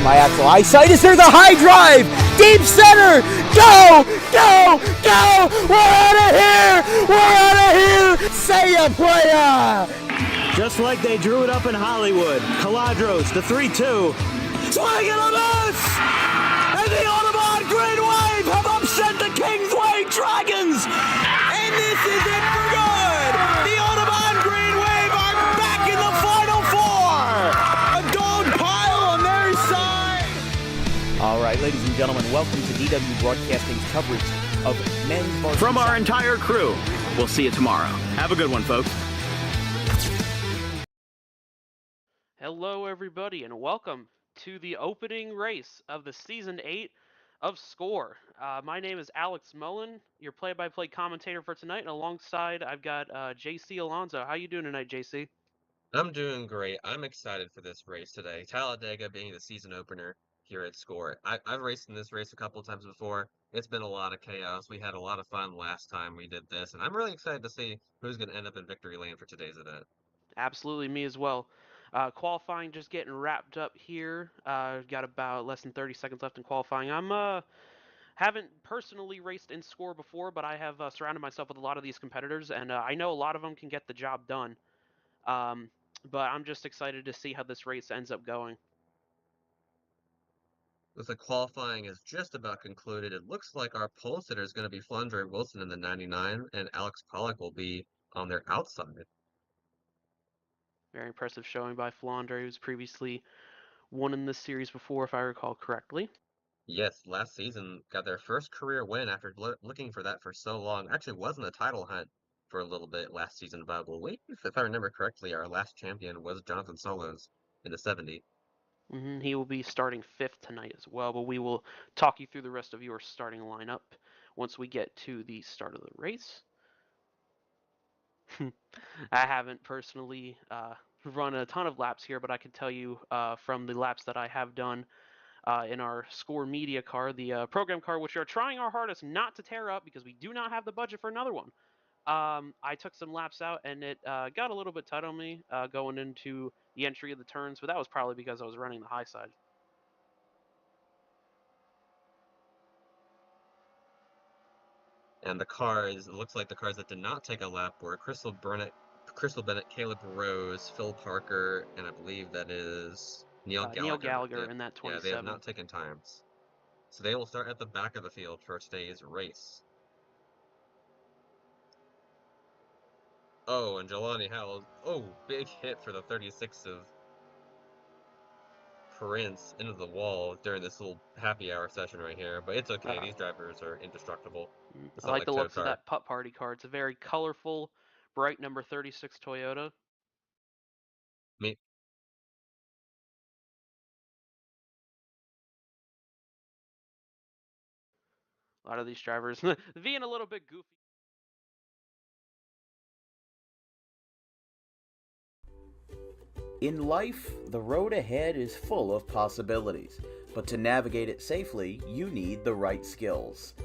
Semi-axle eyesight. Is there the high drive? Deep center. Go! Go! Go! We're out of here! We're out of here! Say ya, playa! Just like they drew it up in Hollywood. Caladros, the 3-2. Swing and a miss! And the Audubon Green Wave have upset the Kingsway Dragons! And this is it for good! The Audubon Green Wave are back in the Final Four! A gold pile on their side! All right, ladies and gentlemen, welcome to DW Broadcasting's coverage of men's varsity. From our entire crew, we'll see you tomorrow. Have a good one, folks. Hello, everybody, and welcome to the opening race of the Season 8 of SCORE. My name is Alex Mullen, your play-by-play commentator for tonight, and alongside I've got JC Alonso. How you doing tonight, JC? I'm doing great. I'm excited for this race today. Talladega being the season opener here at SCORE. I've raced in this race a couple of times before. It's been a lot of chaos. We had a lot of fun last time we did this, and I'm really excited to see who's going to end up in victory lane for today's event. Absolutely, me as well. Qualifying just getting wrapped up here. Got about less than 30 seconds left in qualifying. Haven't personally raced in SCORE before, but I have surrounded myself with a lot of these competitors, and I know a lot of them can get the job done. But I'm just excited to see how this race ends up going. Looks like qualifying is just about concluded. It looks like our pole sitter is going to be Flandre Wilson in the 99, and Alex Pollock will be on their outside. Very impressive showing by Flandre, who's previously won in this series before, if I recall correctly. Yes, last season got their first career win after looking for that for so long. Actually was in the title hunt for a little bit last season, but I believe, if I remember correctly, our last champion was Jonathan Solos in the 70. He will be starting 5th tonight as well, but we will talk you through the rest of your starting lineup once we get to the start of the race. I haven't personally run a ton of laps here, but I can tell you from the laps that I have done in our SCORE media car, the program car, which we are trying our hardest not to tear up because we do not have the budget for another one. I took some laps out, and it got a little bit tight on me going into the entry of the turns, but that was probably because I was running the high side. And the cars, it looks like the cars that did not take a lap were Crystal Bennett, Caleb Rose, Phil Parker, and I believe that is Neil Gallagher. Neil Gallagher in that 27. Yeah, they have not taken times. So they will start at the back of the field for today's race. Oh, and Jelani Howell, big hit for the 36 of Prince into the wall during this little happy hour session right here, but it's okay. These drivers are indestructible. I like the looks of that putt party car. It's a very colorful, bright number 36 Toyota. A lot of these drivers being a little bit goofy. In life, the road ahead is full of possibilities, but to navigate it safely, you need the right skills.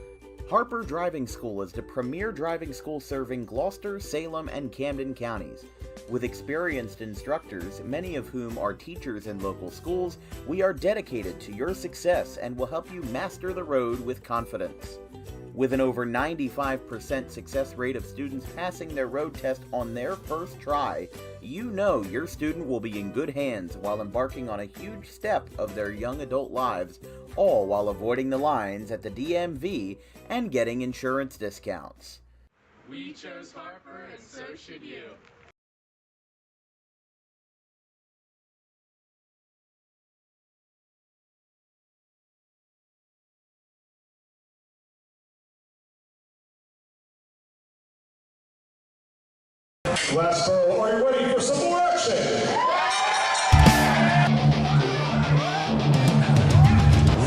Harper Driving School is the premier driving school serving Gloucester, Salem, and Camden counties. With experienced instructors, many of whom are teachers in local schools, we are dedicated to your success and will help you master the road with confidence. With an over 95% success rate of students passing their road test on their first try, you know your student will be in good hands while embarking on a huge step of their young adult lives, all while avoiding the lines at the DMV and getting insurance discounts. We chose Harper, and so should you. Last row, are you ready for some more action?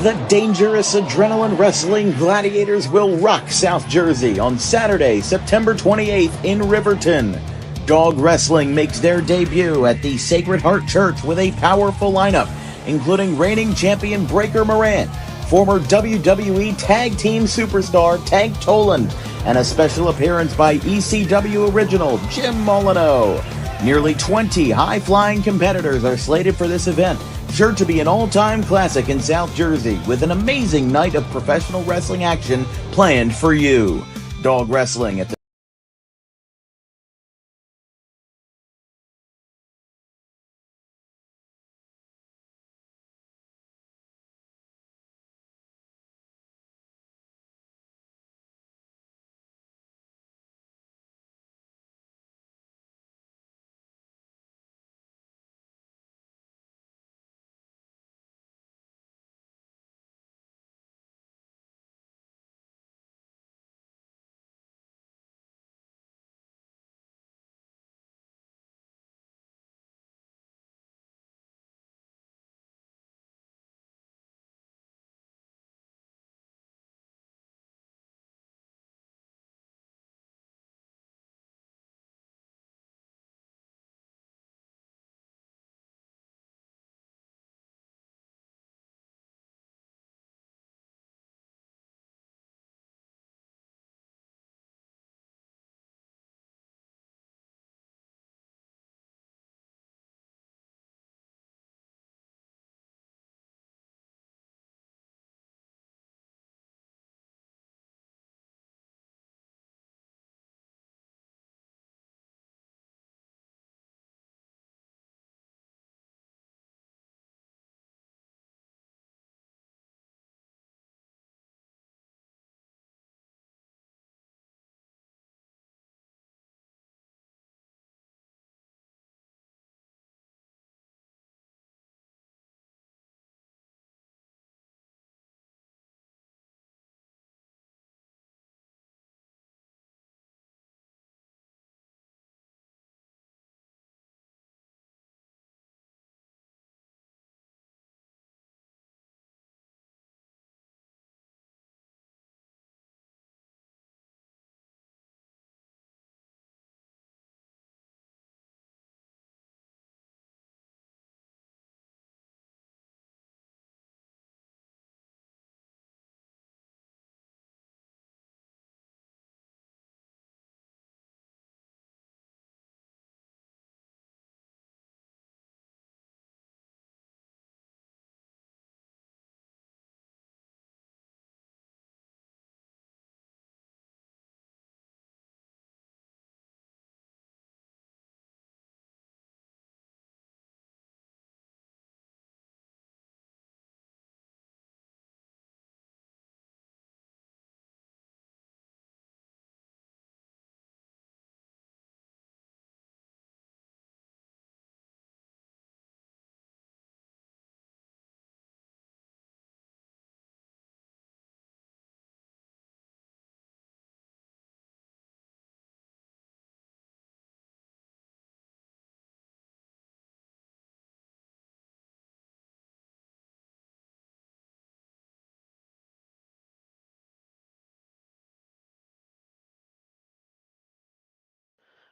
The dangerous adrenaline wrestling gladiators will rock South Jersey on Saturday, September 28th in Riverton. Dog wrestling makes their debut at the Sacred Heart Church with a powerful lineup, including reigning champion Breaker Moran, former WWE Tag Team Superstar Tank Tolan, and a special appearance by ECW original Jim Molyneux. Nearly 20 high-flying competitors are slated for this event, Sure to be an all-time classic in South Jersey with an amazing night of professional wrestling action planned for you. Dog Wrestling at the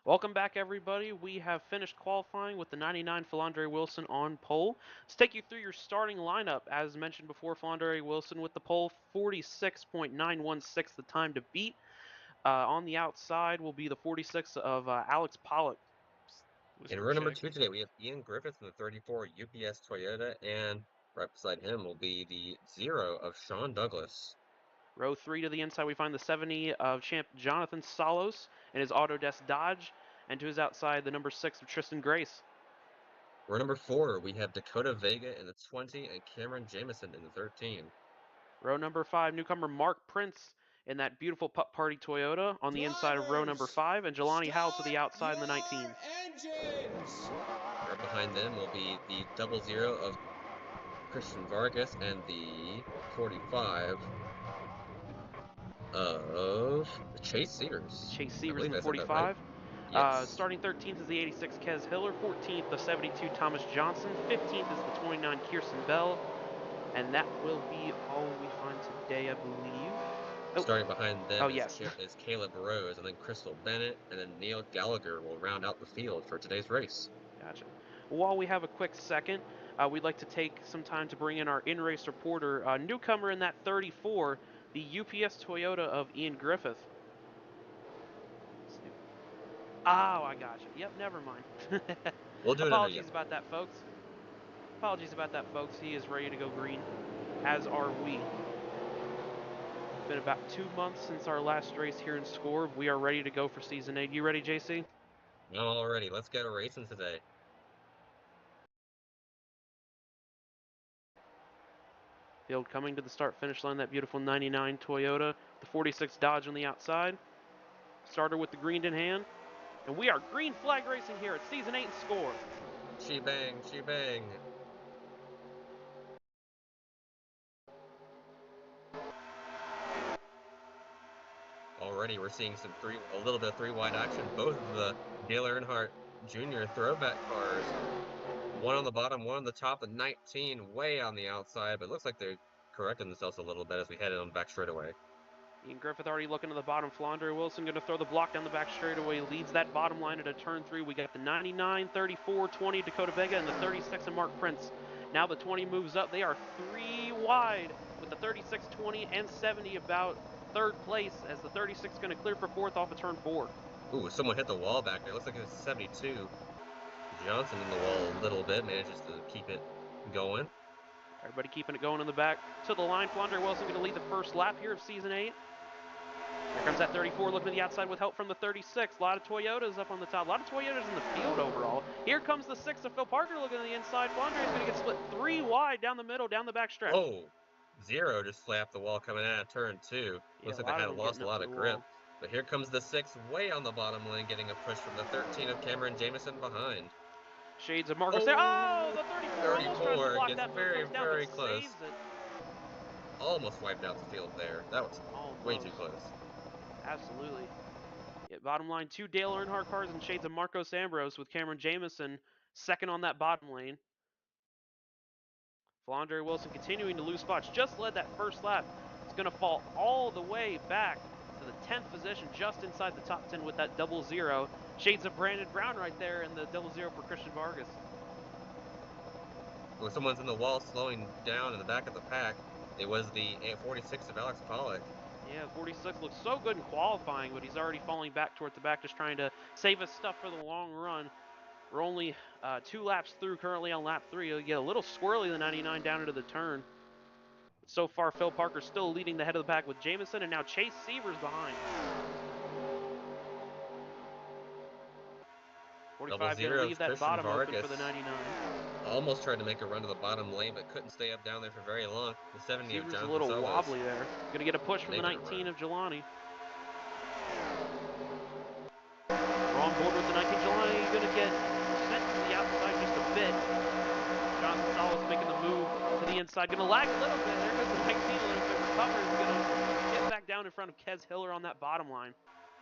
Welcome back, everybody. We have finished qualifying with the 99 Philandre Wilson on pole. Let's take you through your starting lineup. As mentioned before, Philandre Wilson with the pole, 46.916 the time to beat. On the outside will be the 46 of Alex Pollock. In row number 2 today, we have Ian Griffith in the 34 UPS Toyota, and right beside him will be the 0 of Sean Douglas. Row 3 to the inside, we find the 70 of champ Jonathan Salos in his Autodesk Dodge, and to his outside, the number 6 of Tristan Grace. Row number 4, we have Dakota Vega in the 20 and Cameron Jameson in the 13. Row number 5, newcomer Mark Prince in that beautiful Putt Party Toyota on the inside of row number 5, and Jelani Howell to the outside in the 19. Right behind them will be the 00 of Christian Vargas and the 45 of Chase Sears. Chase I Sears believe in the I said that right. 45. Yes. Starting 13th is the 86 Kez Hiller, 14th the 72 Thomas Johnson, 15th is the 29 Kirsten Bell, and that will be all we find today, I believe. Oh. Starting behind them yes. is Caleb Rose, and then Crystal Bennett, and then Neil Gallagher will round out the field for today's race. Gotcha. While we have a quick second, we'd like to take some time to bring in our in-race reporter, newcomer in that 34, the UPS Toyota of Ian Griffith. Oh, I gotcha. Yep, never mind. We'll do it Apologies about that, folks. Apologies about that, folks. He is ready to go green, as are we. It's been about 2 months since our last race here in Score. We are ready to go for Season 8. You ready, JC? Alrighty, let's get racing today. Field coming to the start-finish line, that beautiful 99 Toyota, the 46 Dodge on the outside. Starter with the green in hand. And we are green flag racing here at Season 8 in Score. She-bang, she-bang. Already we're seeing a little bit of three-wide action. Both of the Dale Earnhardt Jr. throwback cars. One on the bottom, one on the top, the 19 way on the outside, but it looks like they're correcting themselves a little bit as we head on back straightaway. Ian Griffith already looking to the bottom. Flandre Wilson going to throw the block down the back straightaway. Leads that bottom line at a turn 3. We got the 99, 34, 20 Dakota Vega and the 36 and Mark Prince. Now the 20 moves up. They are 3 wide with the 36, 20, and 70 about third place as the 36 going to clear for 4th off of turn 4. Ooh, someone hit the wall back there. Looks like it was 72. Johnson in the wall a little bit, manages to keep it going. Everybody keeping it going in the back to the line. Flandre Wilson going to lead the first lap here of Season 8. Here comes that 34 looking to the outside with help from the 36. A lot of Toyotas up on the top. A lot of Toyotas in the field overall. Here comes the 6 of Phil Parker looking to the inside. Flandre is going to get split 3 wide down the middle, down the back stretch. Oh, Zero just slapped the wall coming out of turn 2. Looks like they had lost a lot of grip. But here comes the 6 way on the bottom lane, getting a push from the 13 of Cameron Jamison behind. Shades of Marcus there. Oh, the 34 almost tries to block gets that, very, comes down, very but close. saves it. Almost wiped out the field there. That was way too close. Absolutely. Yeah, bottom line, 2 Dale Earnhardt cars and shades of Marcos Ambrose with Cameron Jamison second on that bottom lane. Flandre Wilson continuing to lose spots. Just led that first lap. It's going to fall all the way back to the 10th position, just inside the top 10 with that 00. Shades of Brandon Brown right there in the 00 for Christian Vargas. Well, someone's in the wall slowing down in the back of the pack. It was the 46 of Alex Pollock. Yeah, 46 looks so good in qualifying, but he's already falling back towards the back, just trying to save his stuff for the long run. We're only 2 laps through currently on lap 3. He'll get a little squirrely, the 99 down into the turn. So far, Phil Parker still leading the head of the pack with Jamison, and now Chase Severs behind. 45 going to leave that bottom open for the 99. Almost tried to make a run to the bottom lane, but couldn't stay up down there for very long. The 70 Severs of Jonathan a little Solis. wobbly there. Going to get a push from the 19 of Jelani. We're on board with the 19 Jelani. Going to get sent to the outside just a bit. Jonathan Solis making the move to the inside. Going to lag a little bit. There goes the 19 a little bit. Recovers. Going to get back down in front of Kez Hiller on that bottom line.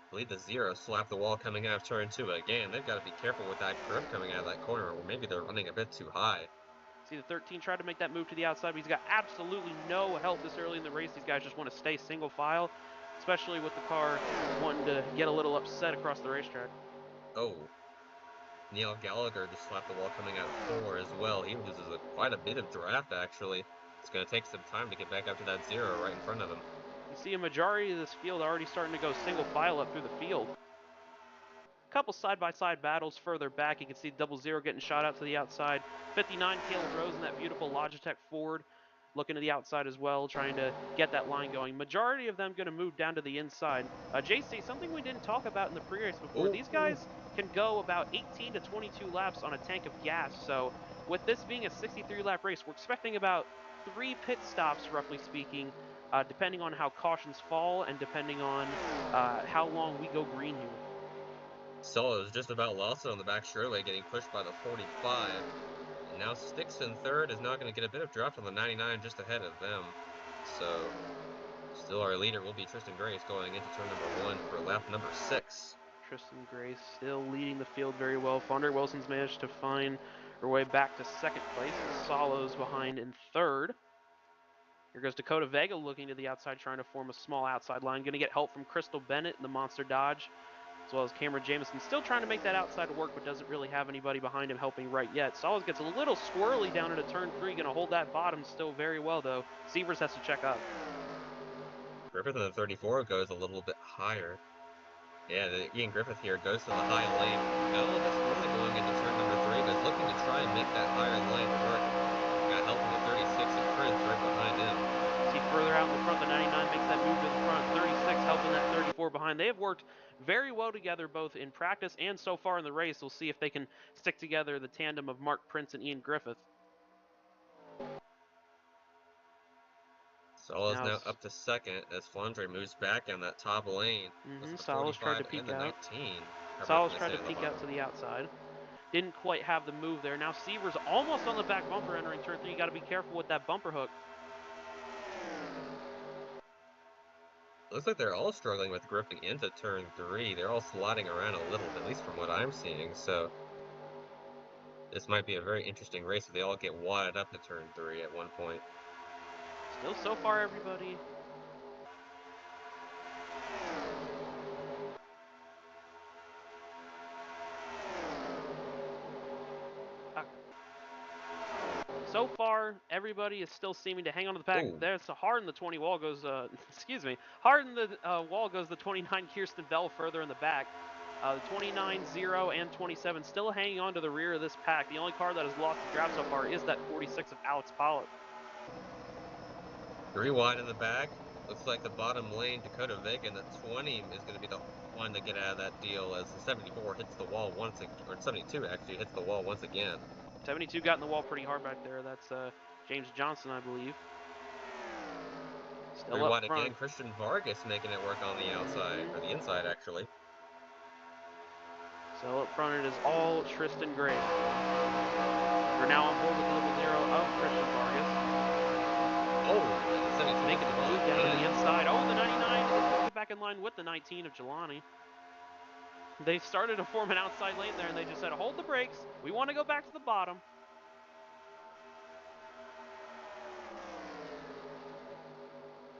I believe the 0 slapped the wall coming out of turn 2. Again, they've got to be careful with that grip coming out of that corner, or maybe they're running a bit too high. See, the 13 tried to make that move to the outside, but he's got absolutely no help this early in the race. These guys just want to stay single file, especially with the car wanting to get a little upset across the racetrack. Oh. Neil Gallagher just slapped the wall coming out of 4 as well. He loses quite a bit of draft, actually. It's going to take some time to get back up to that 0 right in front of him. You see a majority of this field already starting to go single file up through the field. A couple side-by-side battles further back. You can see 00 getting shot out to the outside. 59 Caleb Rose in that beautiful Logitech Ford looking to the outside as well, trying to get that line going. Majority of them going to move down to the inside. JC, something we didn't talk about in the pre-race before. These guys can go about 18 to 22 laps on a tank of gas. So with this being a 63-lap race, we're expecting about 3 pit stops, roughly speaking, depending on how cautions fall and depending on how long we go green here. Solo is just about lost it on the back straightaway, getting pushed by the 45. And now Sticks in third is now going to get a bit of draft on the 99 just ahead of them. So, still our leader will be Tristan Grace going into turn number 1 for lap number 6. Tristan Grace still leading the field very well. Flandre Wilson's managed to find her way back to second place. Solo's behind in third. Here goes Dakota Vega looking to the outside, trying to form a small outside line. Going to get help from Crystal Bennett in the Monster Dodge, as well as Cameron Jamison. Still trying to make that outside work, but doesn't really have anybody behind him helping right yet. Solis gets a little squirrely down into turn 3. Going to hold that bottom still very well, though. Severs has to check up. Griffith in the 34 goes a little bit higher. Yeah, Ian Griffith here goes to the high lane. Got a little bit squirrely going into turn number 3, but looking to try and make that higher lane work. turns right behind him. See further out in the front, the 99 makes that move to the front. 36 helping that 34 behind. They have worked very well together both in practice and so far in the race. We'll see if they can stick together, the tandem of Mark Prince and Ian Griffith. Saul is now up to second as Flandre moves back in that top lane. Salas tried to peek out. 19. Salas tried to peek out to the outside. Didn't quite have the move there. Now Sievers almost on the back bumper entering turn 3. You got to be careful with that bumper hook. Looks like they're all struggling with gripping into turn 3. They're all sliding around a little bit, at least from what I'm seeing. So this might be a very interesting race if they all get wadded up to turn 3 at one point. Still so far, everybody. So far, everybody is still seeming to hang on to the pack. Ooh. There's hard in the 20 wall goes, excuse me, hard in the wall goes the 29 Kirsten Bell further in the back. The 29, 0, and 27 still hanging on to the rear of this pack. The only car that has lost the draft so far is that 46 of Alex Pollock. 3 wide in the back. Looks like the bottom lane, Dakota Vega, and the 20 is going to be the one to get out of that deal as the 74 hits the wall once, or 72 actually hits the wall once again. 72 got in the wall pretty hard back there. That's James Johnson, I believe. Still up front. Again, Christian Vargas making it work on the outside, or the inside actually. So up front it is all Tristan Gray. We're now on board with the 0 of Christian Vargas. Oh, 72 making the move down to the inside. Oh, the 99 is going to get back in line with the 19 of Jelani. They started to form an outside lane there, and they just said, hold the brakes. We want to go back to the bottom.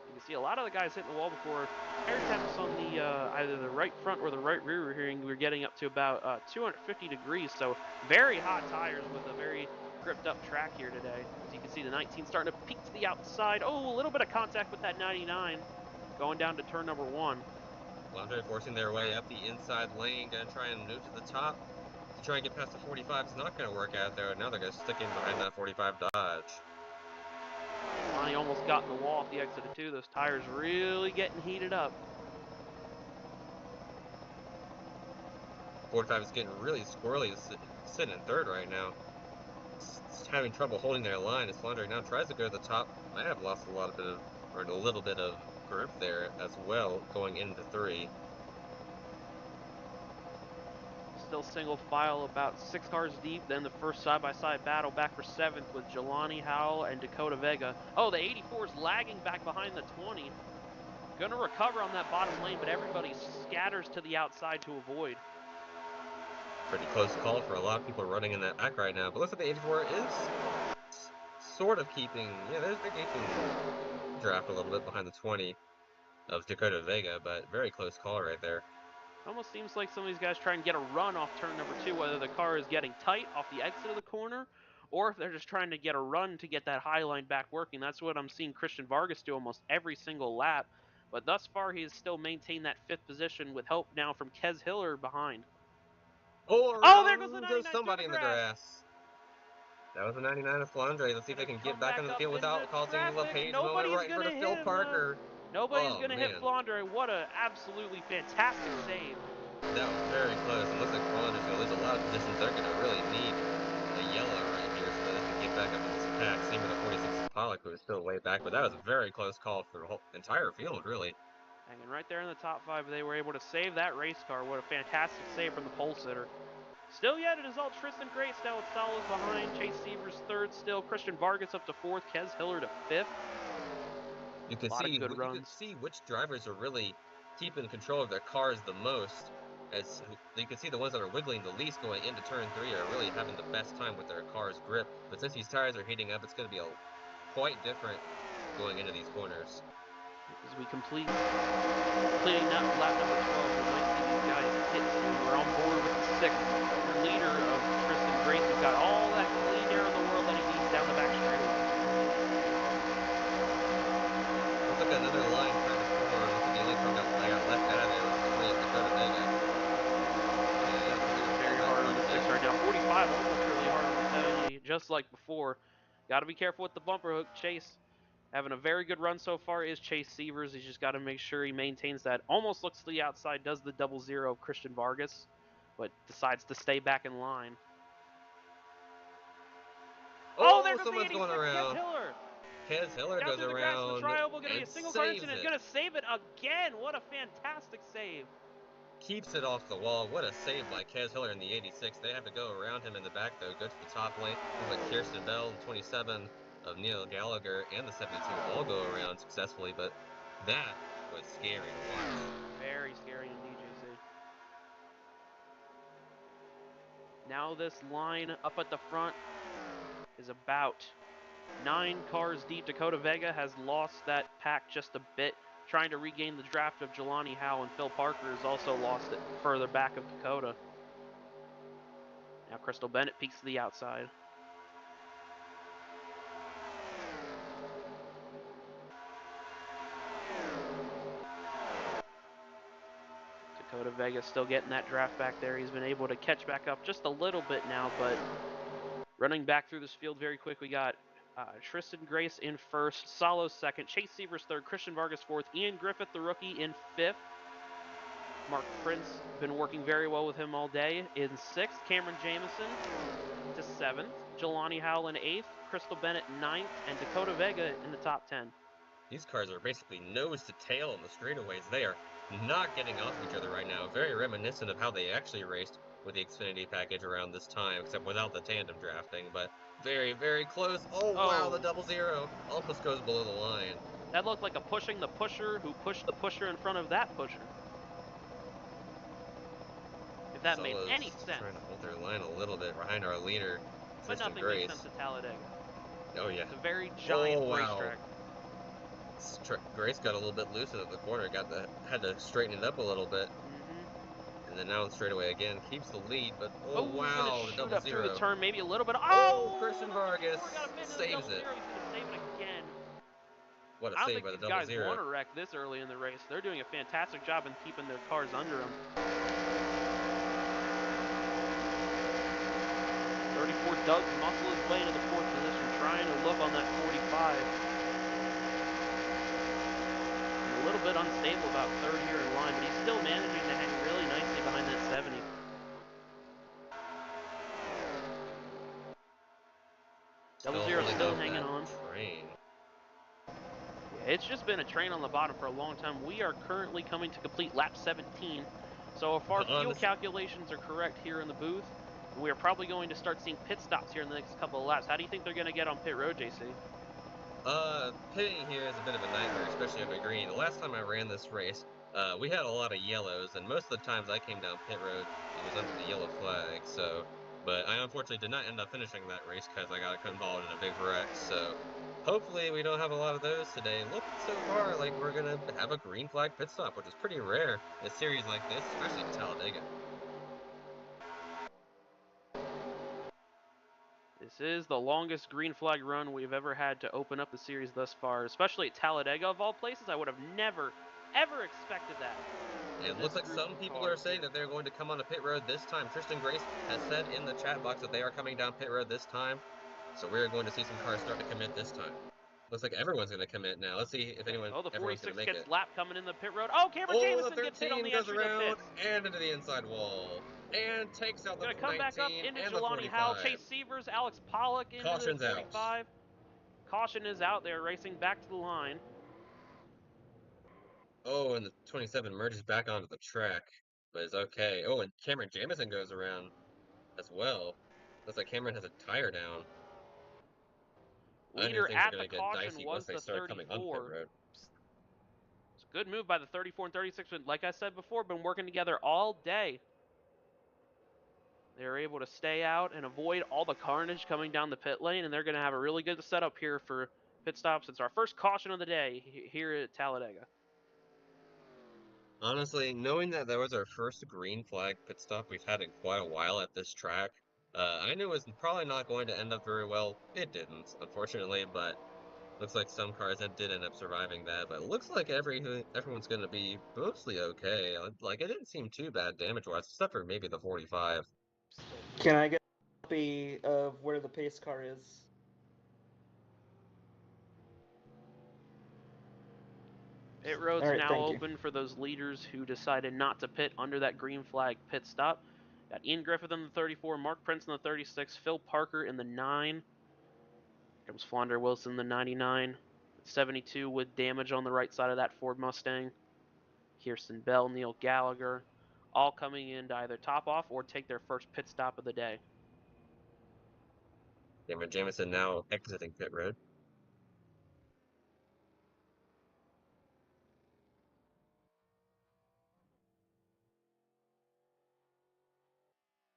You can see a lot of the guys hitting the wall before. Air temps on the either the right front or the right rear we're getting up to about 250 degrees, so very hot tires with a very gripped up track here today. As you can see, the 19 starting to peek to the outside. Oh, a little bit of contact with that 99 going down to turn number 1. Flandre forcing their way up the inside lane, gonna try and move to the top to try and get past the 45. It's not gonna work out there. Now they're gonna stick in behind that 45 Dodge. Lonnie almost got in the wall off the exit of 2. Those tires really getting heated up. 45 is getting really squirrely, sitting in third right now. It's having trouble holding their line as Flandre now tries to go to the top. Might have lost a little bit of grip there as well going into 3. Still single file, about 6 cars deep. Then the first side-by-side battle back for 7th with Jelani Howell and Dakota Vega. Oh, the 84 is lagging back behind the 20. Gonna recover on that bottom lane, but everybody scatters to the outside to avoid. Pretty close call for a lot of people running in that back right now. But looks like the 84 is sort of keeping, they're keeping draft a little bit behind the 20 of Dakota Vega, but very close call right there. Almost seems like some of these guys try and get a run off turn number 2, whether the car is getting tight off the exit of the corner, or if they're just trying to get a run to get that high line back working. That's what I'm seeing Christian Vargas do almost every single lap. But thus far, he has still maintained that 5th position with help now from Kez Hiller behind. Oh, there goes the 99. There's somebody in the grass. That was the 99 of Flandre. Let's see if they can get back on the field without causing a LePage moment right for the Phil Parker. Nobody's going to hit Flandre. What a absolutely fantastic save. That was very close. It looks like Flandre's going to lose a lot of positions. They're going to really need a yellow right here so they can get back up in this pack. Same with the 46 Pollock, who is still way back. But that was a very close call for the whole entire field, really. Hanging right there in the top 5. They were able to save that race car. What a fantastic save from the pole sitter. Still yet, it is all Tristan Gray. Stella Salas behind. Chase Sievers 3rd still. Christian Vargas up to 4th. Kez Hiller to 5th. You can see which drivers are really keeping control of their cars the most. As you can see, the ones that are wiggling the least going into turn 3 are really having the best time with their car's grip. But since these tires are heating up, it's going to be quite different going into these corners. As we completing that lap number 12, we might see these guys hit soon. We're on board with the 6th leader of Tristan Grace, who's got all that clean air in the world that he needs down the back straightaway. Looks like another line trying to form. Looks like the only car got left out of there was the 3 at Dakota Vega. Very hard on the 6 right now. 45 almost really hard on the 70, just like before. Got to be careful with the bumper hook. Chase having a very good run so far is Chase Severs. He's just got to make sure he maintains that. Almost looks to the outside, does the 0-0 of Christian Vargas, but decides to stay back in line. Oh, there goes the someone's 86, going around. Kez Hiller. Kez Hiller Down goes through the grass of the around tri-oval, gonna be a and single car saves incident, it. gonna save it again. What a fantastic save. Keeps it off the wall. What a save by Kez Hiller in the 86. They have to go around him in the back, though. Go to the top lane. Looks like Kirsten Bell and 27 of Neil Gallagher and the 72 all go around successfully, but that was scary to watch. Very scary indeed, JC. Now this line up at the front is about 9 cars deep. Dakota Vega has lost that pack just a bit, trying to regain the draft of Jelani Howe, and Phil Parker has also lost it further back of Dakota. Now Crystal Bennett peeks to the outside. Dakota Vega still getting that draft back there. He's been able to catch back up just a little bit now, but running back through this field very quick, we got Tristan Grace in first, Salos second, Chase Severs third, Christian Vargas fourth, Ian Griffith, the rookie, in fifth. Mark Prince, been working very well with him all day, in sixth. Cameron Jamison to seventh, Jelani Howell in eighth, Crystal Bennett ninth, and Dakota Vega in the top 10. These cars are basically nose to tail on the straightaways. They are not getting off of each other right now. Very reminiscent of how they actually raced with the Xfinity package around this time, except without the tandem drafting, but very, very close. Oh, wow, the 0-0 almost goes below the line. That looked like a pushing the pusher who pushed the pusher in front of that pusher. If that made any sense. Trying to hold their line a little bit behind our leader, But Tristan nothing Grace. makes sense at Talladega. Oh, yeah. It's a very giant racetrack. Grace got a little bit loose at the corner, had to straighten it up a little bit. And then now straightaway again, keeps the lead, but oh wow, the Shoot up through the 0-0. turn, maybe a little bit. Oh, Christian Vargas saves saves it. He's gonna save it again. What a I don't save think by the these guys 0-0. want to wreck this early in the race. They're doing a fantastic job in keeping their cars under them. 34 Doug's muscle his way into the fourth position, trying to look on that 45. A little bit unstable about third here in line, but he's still managing to hang really nicely behind that 70. Still hanging on. Train. Yeah, it's just been a train on the bottom for a long time. We are currently coming to complete lap 17. So if our fuel calculations are correct here in the booth, we are probably going to start seeing pit stops here in the next couple of laps. How do you think they're going to get on pit road, JC? Pitting here is a bit of a nightmare, especially on the green. The last time I ran this race, we had a lot of yellows, and most of the times I came down pit road, it was under the yellow flag, so... But I unfortunately did not end up finishing that race because I got involved in a big wreck, so... Hopefully we don't have a lot of those today. Looking so far like we're gonna have a green flag pit stop, which is pretty rare in a series like this, especially at Talladega. This is the longest green flag run we've ever had to open up the series thus far, especially at Talladega of all places. I would have never, ever expected that. It looks like some people are saying that they're going to come on the pit road this time. Tristan Grace has said in the chat box that they are coming down pit road this time. So we're going to see some cars start to commit this time. Looks like everyone's going to commit now. Let's see if everyone's going to make it. The 46 lap coming in the pit road. Oh, Cameron Jamison gets hit on the entry to pits. And into the inside wall. And takes out the 19 come back up into and the Jelani 45. Howell, Chase Severs, Alex Pollock into Caution's the 45. Out. Caution is out there, racing back to the line. Oh, and the 27 merges back onto the track, but it's okay. Oh, and Cameron Jamison goes around as well. Looks like Cameron has a tire down. Leader at the caution was the 34. It's a good move by the 34 and 36, but like I said before, been working together all day. They're able to stay out and avoid all the carnage coming down the pit lane, and they're going to have a really good setup here for pit stops. It's our first caution of the day here at Talladega. Honestly, knowing that that was our first green flag pit stop we've had in quite a while at this track, I knew it was probably not going to end up very well. It didn't, unfortunately, but looks like some cars that did end up surviving that. But it looks like everyone's going to be mostly okay. Like, it didn't seem too bad damage-wise, except for maybe the 45. Can I get a copy of where the pace car is? Pit road's All right, now thank you. open for those leaders who decided not to pit under that green flag pit stop. Got Ian Griffith in the 34, Mark Prince in the 36, Phil Parker in the 9. Comes Flonder Wilson in the 99. 72 with damage on the right side of that Ford Mustang. Kirsten Bell, Neil Gallagher, all coming in to either top off or take their first pit stop of the day. Cameron Jamison now exiting pit road.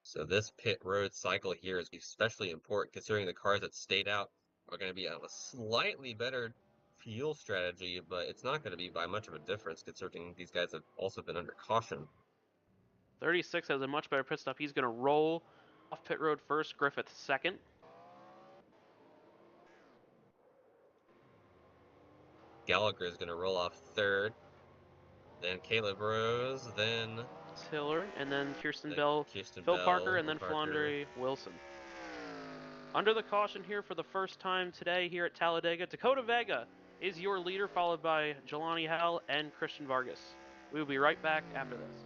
So this pit road cycle here is especially important considering the cars that stayed out are going to be on a slightly better fuel strategy, but it's not going to be by much of a difference considering these guys have also been under caution. 36 has a much better pit stop. He's going to roll off pit road first, Griffith second. Gallagher is going to roll off third. Then Caleb Rose, then Tiller, and then Kirsten Bell, Phil Parker, and then Flonder Wilson. Under the caution here for the first time today here at Talladega, Dakota Vega is your leader, followed by Jelani Howell and Christian Vargas. We will be right back after this.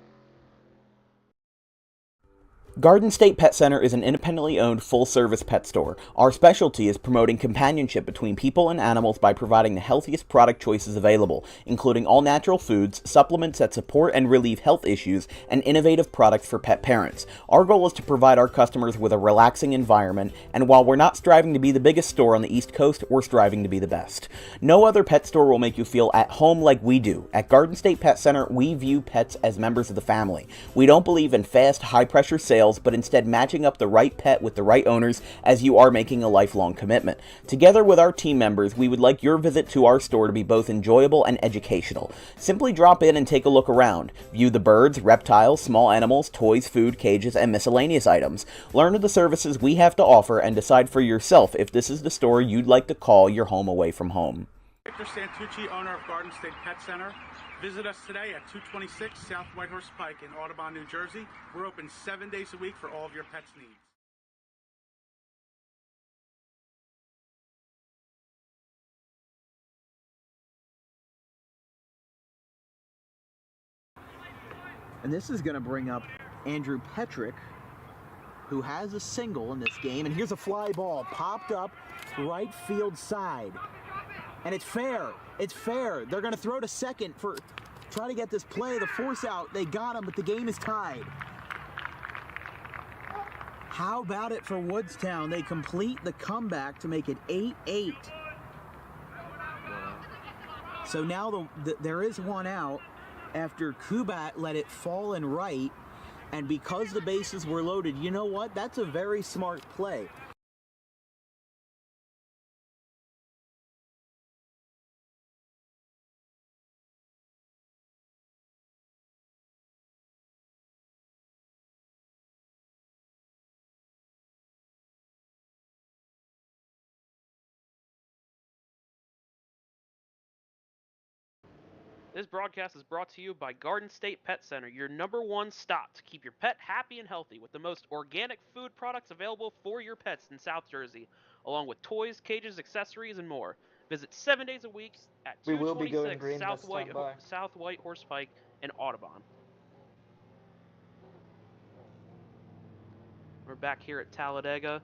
Garden State Pet Center is an independently owned full-service pet store. Our specialty is promoting companionship between people and animals by providing the healthiest product choices available, including all-natural foods, supplements that support and relieve health issues, and innovative products for pet parents. Our goal is to provide our customers with a relaxing environment, and while we're not striving to be the biggest store on the East Coast, we're striving to be the best. No other pet store will make you feel at home like we do. At Garden State Pet Center, we view pets as members of the family. We don't believe in fast, high-pressure sales, but instead matching up the right pet with the right owners, as you are making a lifelong commitment. Together with our team members, we would like your visit to our store to be both enjoyable and educational. Simply drop in and take a look around. View the birds, reptiles, small animals, toys, food, cages, and miscellaneous items. Learn of the services we have to offer and decide for yourself if this is the store you'd like to call your home away from home. Victor Santucci, owner of Garden State Pet Center. Visit us today at 226 South Whitehorse Pike in Audubon, New Jersey. We're open 7 days a week for all of your pets' needs. And this is going to bring up Andrew Petrick, who has a single in this game. And here's a fly ball popped up right field side. And it's fair. It's fair. They're going to throw to second for try to get this play. The force out. They got him, but the game is tied. How about it for Woodstown? They complete the comeback to make it 8-8. So now there is one out after Kubat let it fall in right. And because the bases were loaded, you know what? That's a very smart play. This broadcast is brought to you by Garden State Pet Center, your #1 stop to keep your pet happy and healthy with the most organic food products available for your pets in South Jersey, along with toys, cages, accessories, and more. Visit 7 days a week at We will be going 226 green South White Horse Pike in Audubon. We're back here at Talladega.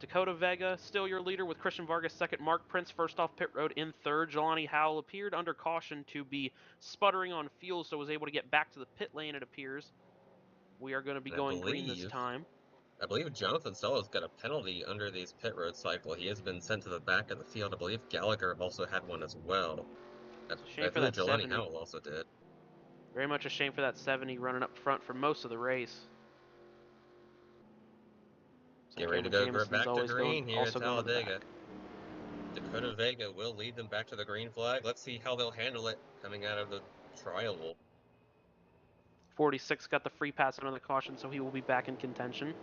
Dakota Vega, still your leader with Christian Vargas second. Mark Prince first off pit road in third. Jelani Howell appeared under caution to be sputtering on fuel, so was able to get back to the pit lane, it appears. We are going to be going green this time. I believe Jonathan Solo's got a penalty under these pit road cycle. He has been sent to the back of the field. I believe Gallagher also had one as well. It's a shame for that Jelani 70. Howell also did. Very much a shame for that 70 running up front for most of the race. Get ready to go back to green here at Talladega. Dakota Vega will lead them back to the green flag. Let's see how they'll handle it coming out of the trial. 46 got the free pass under the caution, so he will be back in contention.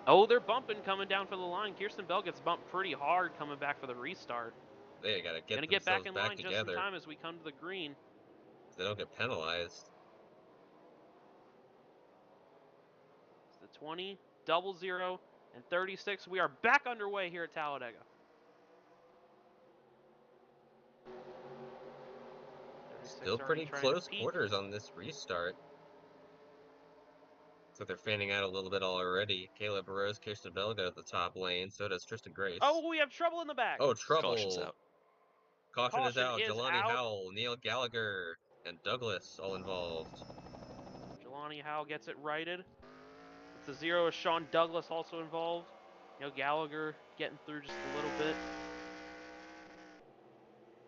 Oh, they're bumping coming down for the line. Kirsten Bell gets bumped pretty hard coming back for the restart. They got to get back in line just in time as we come to the green. They don't get penalized. It's the 20, 00, and 36. We are back underway here at Talladega. Still already pretty trying to close peek. quarters on this restart. So they're fanning out a little bit already. Caleb Rose, Kirsten Bell go to the top lane. So does Tristan Grace. Oh, we have trouble in the back. Oh, Caution's trouble. out. Caution is out. Is Jelani out. Howell, Neil Gallagher, and Douglas all involved. Jelani Howell gets it righted. It's a 0. Sean Douglas also involved. Gallagher getting through just a little bit.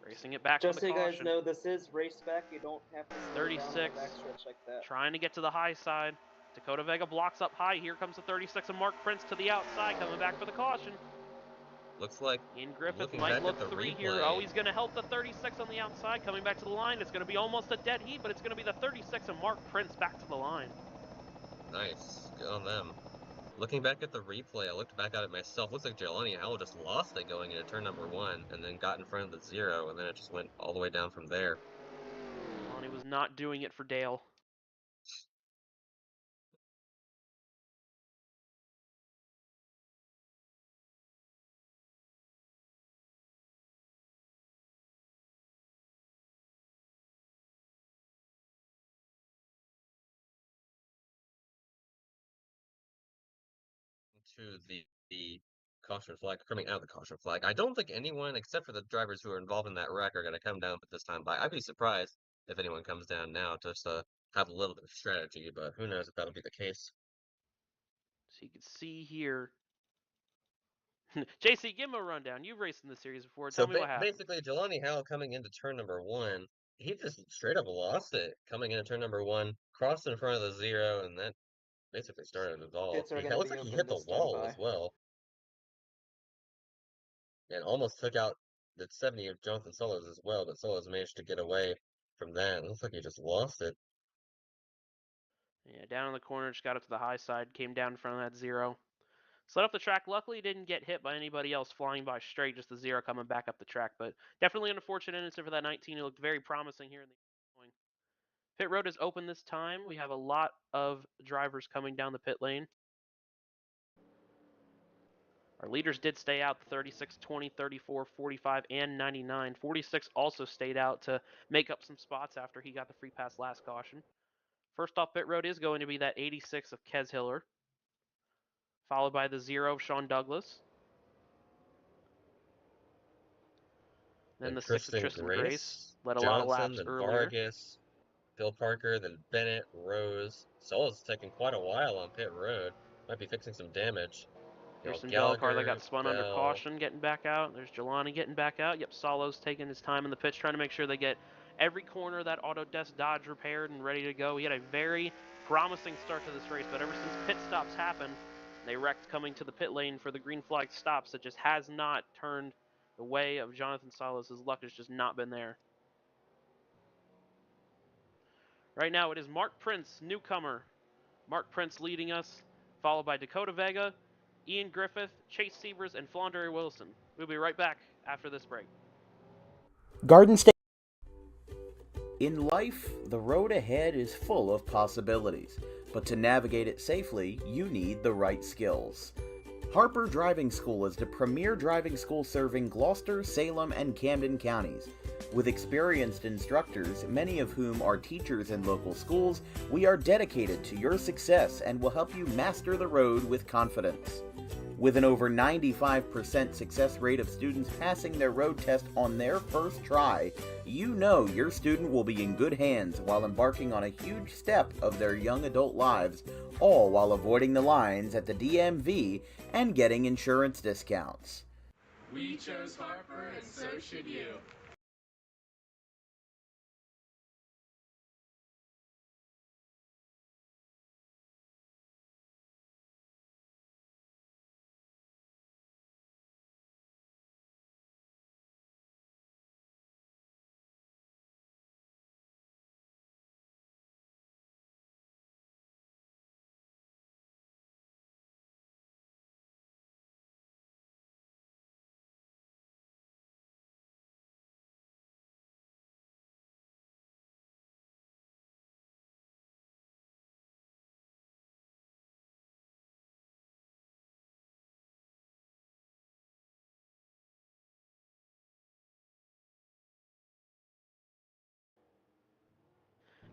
Racing it back Just with so a you caution. guys know, this is race back. You don't have to slow down on the 36. backstretch like that. Trying to get to the high side. Dakota Vega blocks up high. Here comes the 36 of Mark Prince to the outside, coming back for the caution. Looks like Ian Griffith looking might back look at the 3 replay. here. Oh, he's going to help the 36 on the outside, coming back to the line. It's going to be almost a dead heat, but it's going to be the 36 of Mark Prince back to the line. Nice. Good on them. Looking back at the replay, I looked back at it myself. Looks like Jelani Howell just lost it going into turn number 1 and then got in front of the 0, and then it just went all the way down from there. Jelani was not doing it for Dale. To the caution flag, coming out of the caution flag. I don't think anyone, except for the drivers who are involved in that wreck, are going to come down at this time. But I'd be surprised if anyone comes down now just to have a little bit of strategy, but who knows if that'll be the case. So you can see here. JC, give him a rundown. You've raced in this series before. Tell me what happened. Basically, Jelani Howell coming into turn number 1, he just straight up lost it coming into turn number 1, crossed in front of the 0, and that basically started it all. Pits are It gonna looks be like he open hit the this time, wall bye. as well. And almost took out the 70 of Jonathan Solos as well, but Solos managed to get away from that. It looks like he just lost it. Yeah, down in the corner, just got up to the high side, came down in front of that 0. Slid off the track. Luckily, didn't get hit by anybody else flying by straight, just the 0 coming back up the track. But definitely an unfortunate incident for that 19. It looked very promising here in the going. Pit road is open this time. We have a lot of drivers coming down the pit lane. Our leaders did stay out, the 36, 20, 34, 45, and 99. 46 also stayed out to make up some spots after he got the free pass last caution. First off pit road is going to be that 86 of Kez Hiller, followed by the 0 of Sean Douglas. Then the 6 of Tristan Grace led a lot of laps then earlier. Vargas, Phil Parker, then Bennett, Rose. Solos taking quite a while on pit road. Might be fixing some damage. There's some Bell car that got spun under caution getting back out. There's Jelani getting back out. Yep, Solo's taking his time in the pits, trying to make sure they get every corner of that Autodesk Dodge repaired and ready to go. He had a very promising start to this race, but ever since pit stops happened, they wrecked coming to the pit lane for the green flag stops. It just has not turned the way of Jonathan Solos. His luck has just not been there. Right now it is Mark Prince, newcomer. Mark Prince leading us, followed by Dakota Vega, Ian Griffith, Chase Sievers, and Flandre Wilson. We'll be right back after this break. Garden State. In life, the road ahead is full of possibilities, but to navigate it safely, you need the right skills. Harper Driving School is the premier driving school serving Gloucester, Salem, and Camden counties. With experienced instructors, many of whom are teachers in local schools, we are dedicated to your success and will help you master the road with confidence. With an over 95% success rate of students passing their road test on their first try, you know your student will be in good hands while embarking on a huge step of their young adult lives, all while avoiding the lines at the DMV and getting insurance discounts. We chose Harper, and so should you.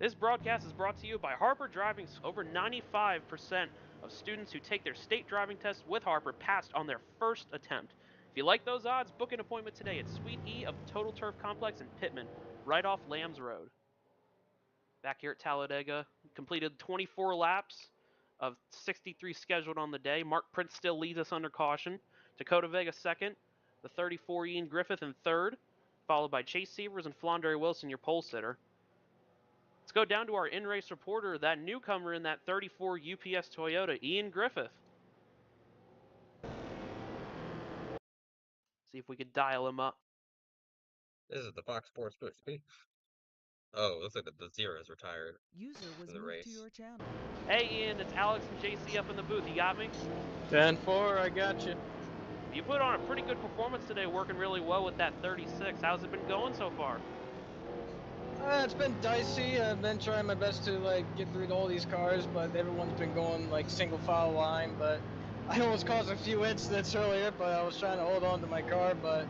This broadcast is brought to you by Harper Driving School. Over 95% of students who take their state driving test with Harper passed on their first attempt. If you like those odds, book an appointment today at Suite E of the Total Turf Complex in Pittman, right off Lambs Road. Back here at Talladega, completed 24 laps of 63 scheduled on the day. Mark Prince still leads us under caution. Dakota Vega second, the 34 Ian Griffith in third, followed by Chase Severs and Flondre Wilson, your pole sitter. Let's go down to our in-race reporter, that newcomer in that 34 UPS Toyota, Ian Griffith. See if we could dial him up. This is the Fox Sports Booth. Oh, looks like the Zero is retired. User was in the moved race. to your channel. Hey Ian, it's Alex and JC up in the booth. You got me? 10-4, I got you. You put on a pretty good performance today, working really well with that 36. How's it been going so far? It's been dicey. I've been trying my best to get through all these cars, but everyone's been going single file line. But I almost caused a few incidents earlier, but I was trying to hold on to my car. But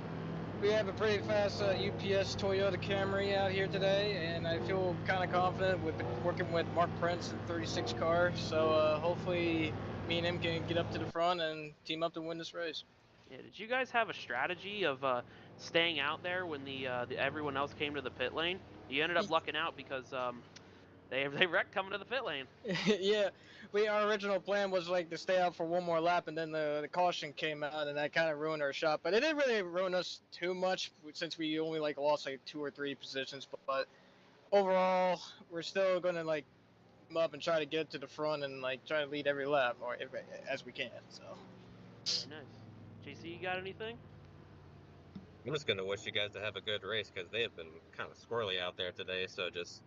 we have a pretty fast UPS Toyota Camry out here today, and I feel kind of confident with working with Mark Prince in the 36 car. So hopefully me and him can get up to the front and team up to win this race. Yeah, did you guys have a strategy of staying out there when the everyone else came to the pit lane? You ended up lucking out because they wrecked coming to the pit lane. Yeah, our original plan was to stay out for one more lap, and then the caution came out, and that kind of ruined our shot. But it didn't really ruin us too much since we only lost 2 or 3 positions. But overall, we're still gonna come up and try to get to the front and try to lead every lap or as we can. So. Very nice. JC, you got anything? I'm just gonna wish you guys to have a good race because they have been kind of squirrely out there today. So just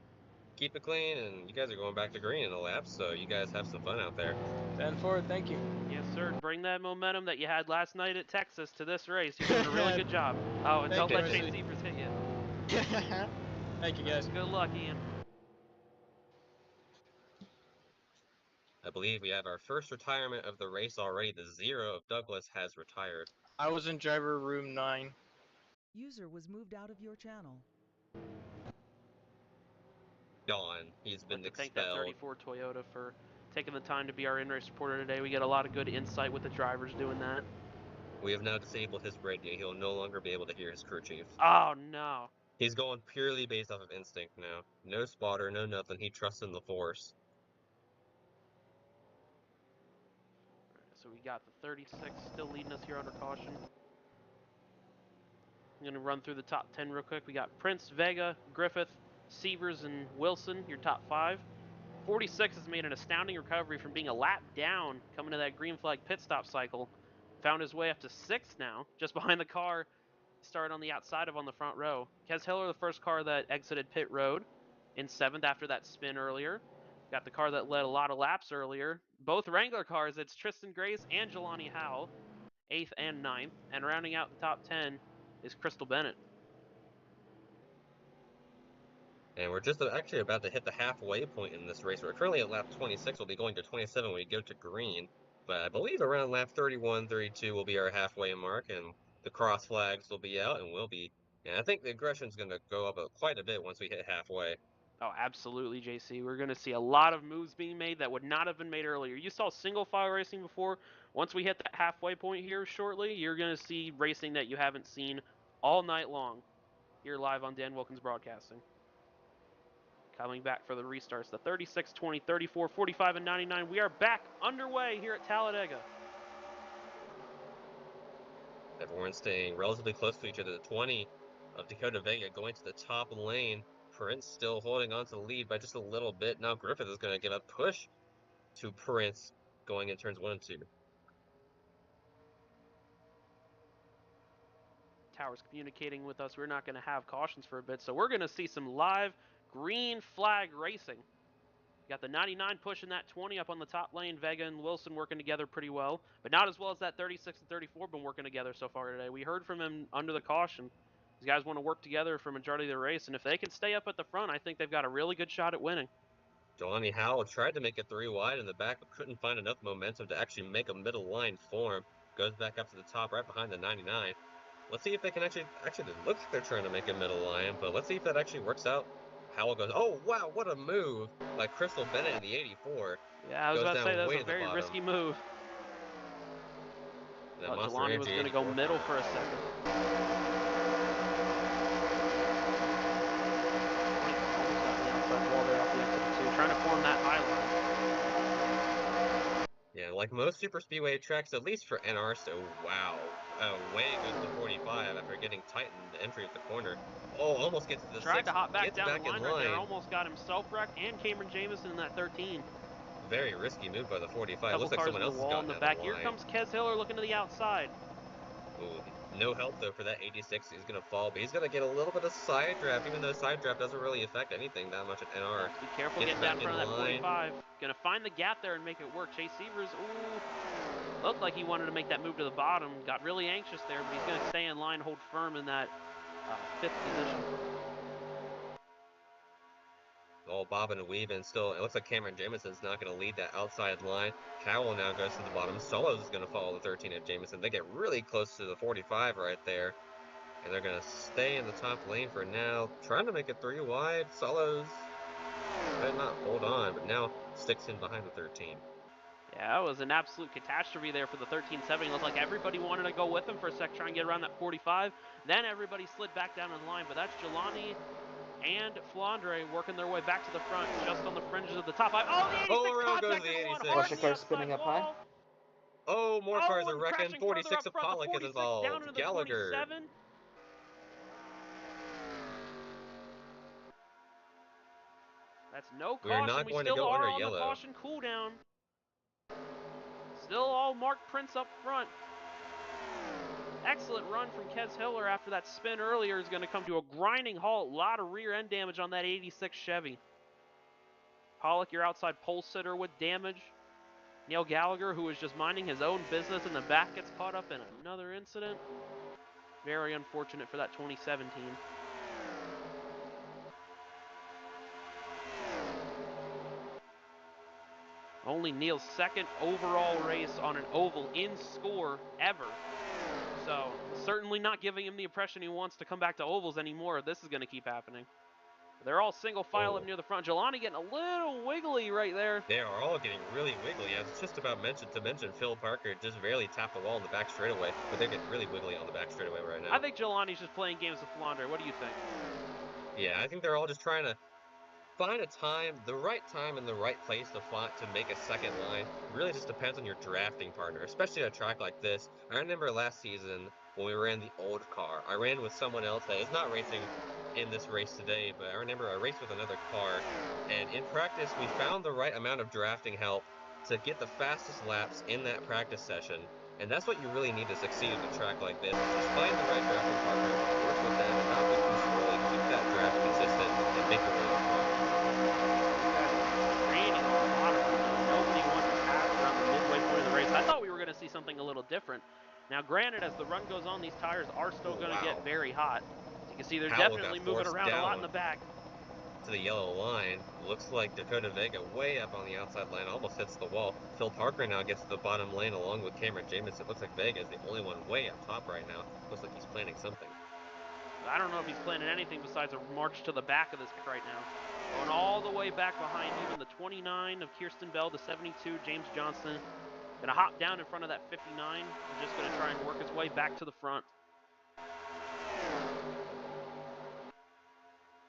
keep it clean, and you guys are going back to green in a lap, so you guys have some fun out there. 10-4, thank you. Yes, sir. Bring that momentum that you had last night at Texas to this race. You're doing a really good job. Oh, and don't let Chase Severs hit you. Thank you, guys. Good luck, Ian. I believe we have our first retirement of the race already. The Zero of Douglas has retired. I was in driver room 9. User was moved out of your channel. Gone. He's been Thank that expelled. 34 Toyota for taking the time to be our in-race reporter today. We get a lot of good insight with the drivers doing that. We have now disabled his radio. He'll no longer be able to hear his crew chief. Oh, no. He's going purely based off of instinct now. No spotter, no nothing. He trusts in the force. So we got the 36 still leading us here under caution. I'm going to run through the top 10 real quick. We got Prince, Vega, Griffith, Severs, and Wilson, your top 5. 46 has made an astounding recovery from being a lap down coming to that green flag pit stop cycle. Found his way up to 6th now, just behind the car started on the outside of on the front row. Kez Hiller, the first car that exited pit road in 7th after that spin earlier. Got the car that led a lot of laps earlier. Both Wrangler cars, it's Tristan Grace and Jelani Howell, 8th and 9th. And rounding out the top 10 is Crystal Bennett. And we're just actually about to hit the halfway point in this race. We're currently at lap 26. We'll be going to 27 when we go to green. But I believe around lap 31, 32 will be our halfway mark, and the cross flags will be out, and we'll be... And I think the aggression's going to go up quite a bit once we hit halfway. Oh, absolutely, JC. We're going to see a lot of moves being made that would not have been made earlier. You saw single file racing before. Once we hit that halfway point here shortly, you're going to see racing that you haven't seen all night long here live on Dan Wilkins Broadcasting. Coming back for the restarts, the 36, 20, 34, 45, and 99. We are back underway here at Talladega. Everyone's staying relatively close to each other. The 20 of Dakota Vega going to the top lane. Prince still holding on to the lead by just a little bit. Now Griffith is going to give a push to Prince going in turns 1 and 2. Tower's communicating with us. We're not going to have cautions for a bit, so we're going to see some live green flag racing. Got the 99 pushing that 20 up on the top lane. Vega and Wilson working together pretty well, but not as well as that 36 and 34 been working together so far today. We heard from him under the caution. These guys want to work together for majority of the race, and if they can stay up at the front, I think they've got a really good shot at winning. Jelani Howell tried to make it 3 wide in the back, but couldn't find enough momentum to actually make a middle line form. Goes back up to the top right behind the 99. Let's see if they can actually it looks like they're trying to make a middle line, but let's see if that actually works out. Howell goes, oh, wow, what a move by Crystal Bennett in the 84. Yeah, I was Goes about to say down that was way a to the very bottom. risky move. And Thought Monster Jelani was Energy going to go 84 middle car. for a second. Almost got the outside wall there off the exit 2, trying to form that high line. Yeah, like most super speedway tracks, at least for NR, so wow. Way goes the 45 after getting tightened entry at the corner. Oh, almost gets to the Tried 6, to hop back gets down back the line in right there, line. almost got himself wrecked and Cameron Jamison in that 13. Very risky move by the 45. Couple Looks like cars someone in the else has wall in gotten the out of back. the Here line. comes Kez Hiller looking to the outside. Ooh, no help though for that 86. He's gonna fall, but he's gonna get a little bit of side draft, even though side draft doesn't really affect anything that much at NR. Be careful Gets getting down in back front of that line. 45. Gonna find the gap there and make it work. Chase Severs, ooh, looked like he wanted to make that move to the bottom. Got really anxious there, but he's gonna stay in line, hold firm in that 5th position. All bobbing and weaving still. It looks like Cameron Jamison's not going to lead that outside line. Cowell now goes to the bottom. Solos is going to follow the 13 of Jamison. They get really close to the 45 right there. And they're going to stay in the top lane for now. Trying to make it 3 wide. Solos could not hold on, but now sticks in behind the 13. Yeah, that was an absolute catastrophe there for the 1370. Looked like everybody wanted to go with him for a sec, try and get around that 45. Then everybody slid back down in line, but that's Jelani and Flandre working their way back to the front, just on the fringes of the top 5. Oh, the 86 Oh, around goes contact the number 1, 86. hard Watch on the the car outside spinning up high. wall. Oh, more cars are and wrecking. crashing further 46 up of front, the Pollock is 46 down involved. into the Gallagher. 27. That's no We are caution. not We going to still go are under on the yellow. caution cooldown. Still all marked prints up front. Excellent run from Kez Hiller after that spin earlier is going to come to a grinding halt. A lot of rear end damage on that 86 Chevy. Pollock, your outside pole sitter with damage. Neil Gallagher, who was just minding his own business in the back, gets caught up in another incident. Very unfortunate for that 2017. Only Neil's 2nd overall race on an oval in score ever. So, certainly not giving him the impression he wants to come back to ovals anymore. This is going to keep happening. They're all single file up near the front. Jelani getting a little wiggly right there. They are all getting really wiggly. I was just about to mention Phil Parker just barely tapped the wall in the back straightaway, but they're getting really wiggly on the back straightaway right now. I think Jelani's just playing games with Flandre. What do you think? Yeah, I think they're all just trying to find a time, the right time and the right place to make a second line. It really just depends on your drafting partner, especially at a track like this. I remember last season when we ran the old car. I ran with someone else that is not racing in this race today, but I remember I raced with another car, and in practice we found the right amount of drafting help to get the fastest laps in that practice session. And that's what you really need to succeed at a track like this. Just find the right drafting partner, work with them, and not be too squirrely. Keep that draft consistent and make your way to the front. Raining a lot of nobody wanted to pass around the midway point of the race. I thought we were going to see something a little different. Now, granted, as the run goes on, these tires are still going to get very hot. As you can see, they're Howell definitely got moving forced around a lot in down the back. to the yellow line. Looks like Dakota Vega way up on the outside line, almost hits the wall. Phil Parker now gets to the bottom lane along with Cameron Jamison. Looks like Vega is the only one way up top right now. Looks like he's planning something. I don't know if he's planning anything besides a march to the back of this right now. Going all the way back behind even the 29 of Kirsten Bell, the 72 James Johnson. Gonna hop down in front of that 59 and just gonna try and work his way back to the front.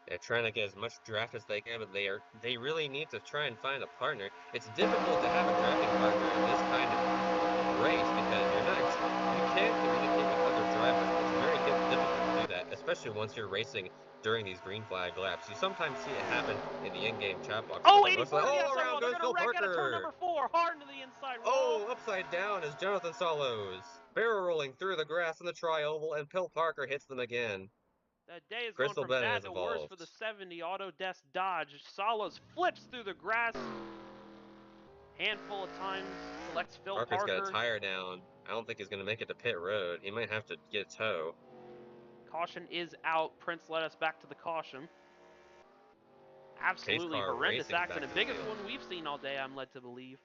They're trying to get as much draft as they can, but they really need to try and find a partner. It's difficult to have a drafting partner in this kind of race because you can communicate with other drivers, but it's very difficult to do that, especially once you're racing during these green flag laps. You sometimes see it happen in the in-game chat box. Oh, But 84 to the outside around wall. They're goes gonna Phil wreck out of turn Parker. number 4, hard into the inside wall. Oh, upside down is Jonathan Solos. Barrel rolling through the grass in the tri-oval, and Phil Parker hits them again. That day is Crystal going from Bennett bad is to worse involved. for the 70 Autodesk Dodge. Solos flips through the grass. Handful of times, selects Phil Parker's Parker. got a tire down. I don't think he's going to make it to pit road. He might have to get a tow. Caution is out. Prince led us back to the caution. Absolutely horrendous accident. Biggest one we've seen all day, I'm led to believe.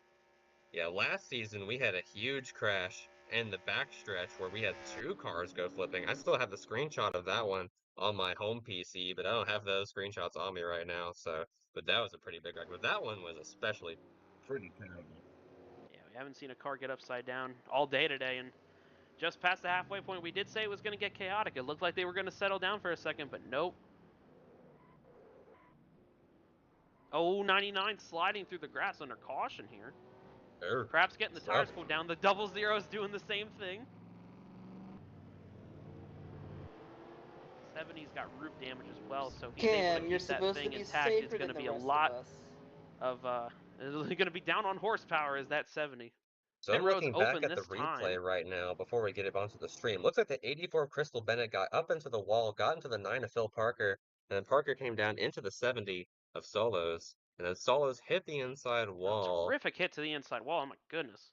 Yeah, last season we had a huge crash in the backstretch where we had 2 cars go flipping. I still have the screenshot of that one. on my home PC, but I don't have those screenshots on me right now. So, but that was a pretty big wreck. But that one was especially pretty terrible. Yeah, we haven't seen a car get upside down all day today, and just past the halfway point, we did say it was going to get chaotic. It looked like they were going to settle down for a second, but nope. Oh, 99 sliding through the grass under caution here. Perhaps getting the tires cooled down. The double zero's doing the same thing. 70's got roof damage as well, so if he's able to keep that thing intact, it's going to be a lot of it's going to be down on horsepower as that 70. So I'm looking back at the replay right now before we get it onto the stream. Looks like the 84 Crystal Bennett got up into the wall, got into the 9 of Phil Parker, and then Parker came down into the 70 of Solos. And then Solos hit the inside wall. Terrific hit to the inside wall, oh my goodness.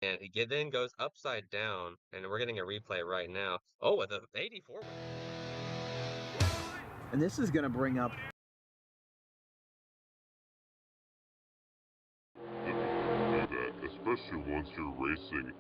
And he then goes upside down, and we're getting a replay right now. Oh, the 84. And this is going to bring up... Especially once you're racing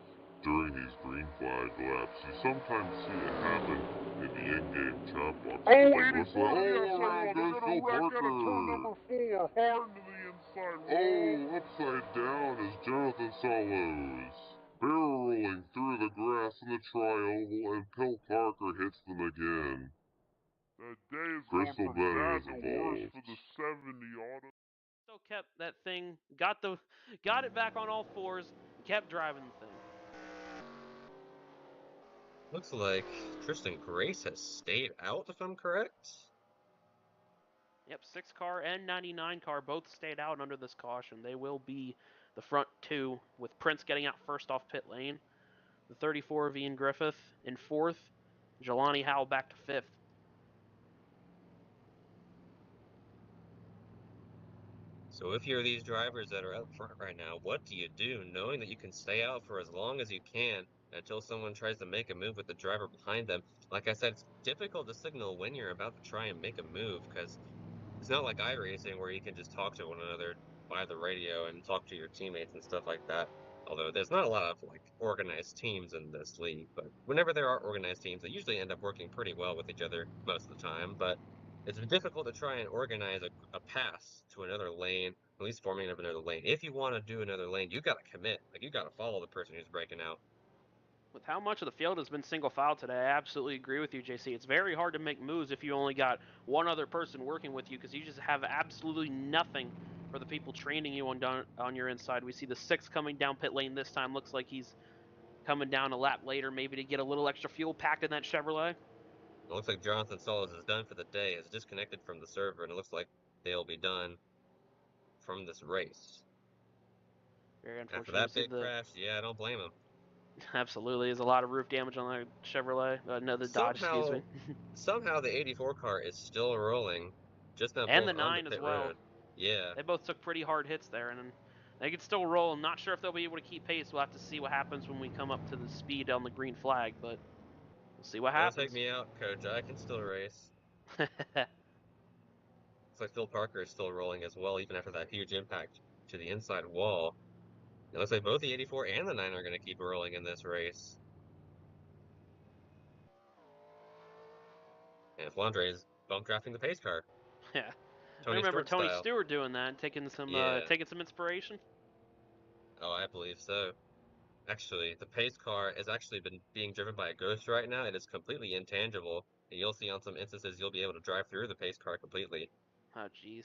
during these green flag laps. You sometimes see it happen in the in-game chat box. Oh, 84, yes, they're going to wreck out of turn number 4, hard to the inside wall. Oh, upside down is Jonathan Solos. Barrel rolling through the grass in the tri-oval, and Phil Parker hits them again. The day is Crystal going from bad to Bennett worse for the 70 auto. Still kept that thing, got it back on all fours, kept driving the thing. Looks like Tristan Grace has stayed out, if I'm correct. Yep, 6 car and 99 car both stayed out under this caution. They will be the front two, with Prince getting out first off pit lane. The 34 of Ian Griffith in 4th. Jelani Howell back to 5th. So if you're these drivers that are up front right now, what do you do knowing that you can stay out for as long as you can until someone tries to make a move with the driver behind them? Like I said, it's difficult to signal when you're about to try and make a move, because it's not like iRacing where you can just talk to one another by the radio and talk to your teammates and stuff like that. Although there's not a lot of like organized teams in this league, but whenever there are organized teams, they usually end up working pretty well with each other most of the time. But it's difficult to try and organize a pass to another lane, at least forming up another lane. If you want to do another lane, you got to commit. Like, you got to follow the person who's breaking out. With how much of the field has been single file today, I absolutely agree with you, JC. It's very hard to make moves if you only got one other person working with you, because you just have absolutely nothing for the people training you on your inside. We see the 6 coming down pit lane this time. Looks like he's coming down a lap later, maybe to get a little extra fuel packed in that Chevrolet. It looks like Jonathan Solis is done for the day. It's disconnected from the server, and it looks like they'll be done from this race. Very unfortunate. After that big crash, yeah, I don't blame him. Absolutely. There's a lot of roof damage on the Chevrolet. No, the Dodge, excuse me. Somehow the 84 car is still rolling. Just now. And the 9 as well. Road. Yeah. They both took pretty hard hits there, and they could still roll. I'm not sure if they'll be able to keep pace. We'll have to see what happens when we come up to the speed on the green flag, but we'll see what happens. Don't take me out, Coach. I can still race. Looks like Phil Parker is still rolling as well, even after that huge impact to the inside wall. It looks like both the 84 and the 9 are going to keep rolling in this race. And Flandre is bump drafting the pace car. Yeah. I remember Tony Stewart doing that, taking some inspiration. Oh, I believe so. Actually, the pace car has actually been being driven by a ghost right now. It is completely intangible. And you'll see on some instances you'll be able to drive through the pace car completely. Oh, jeez.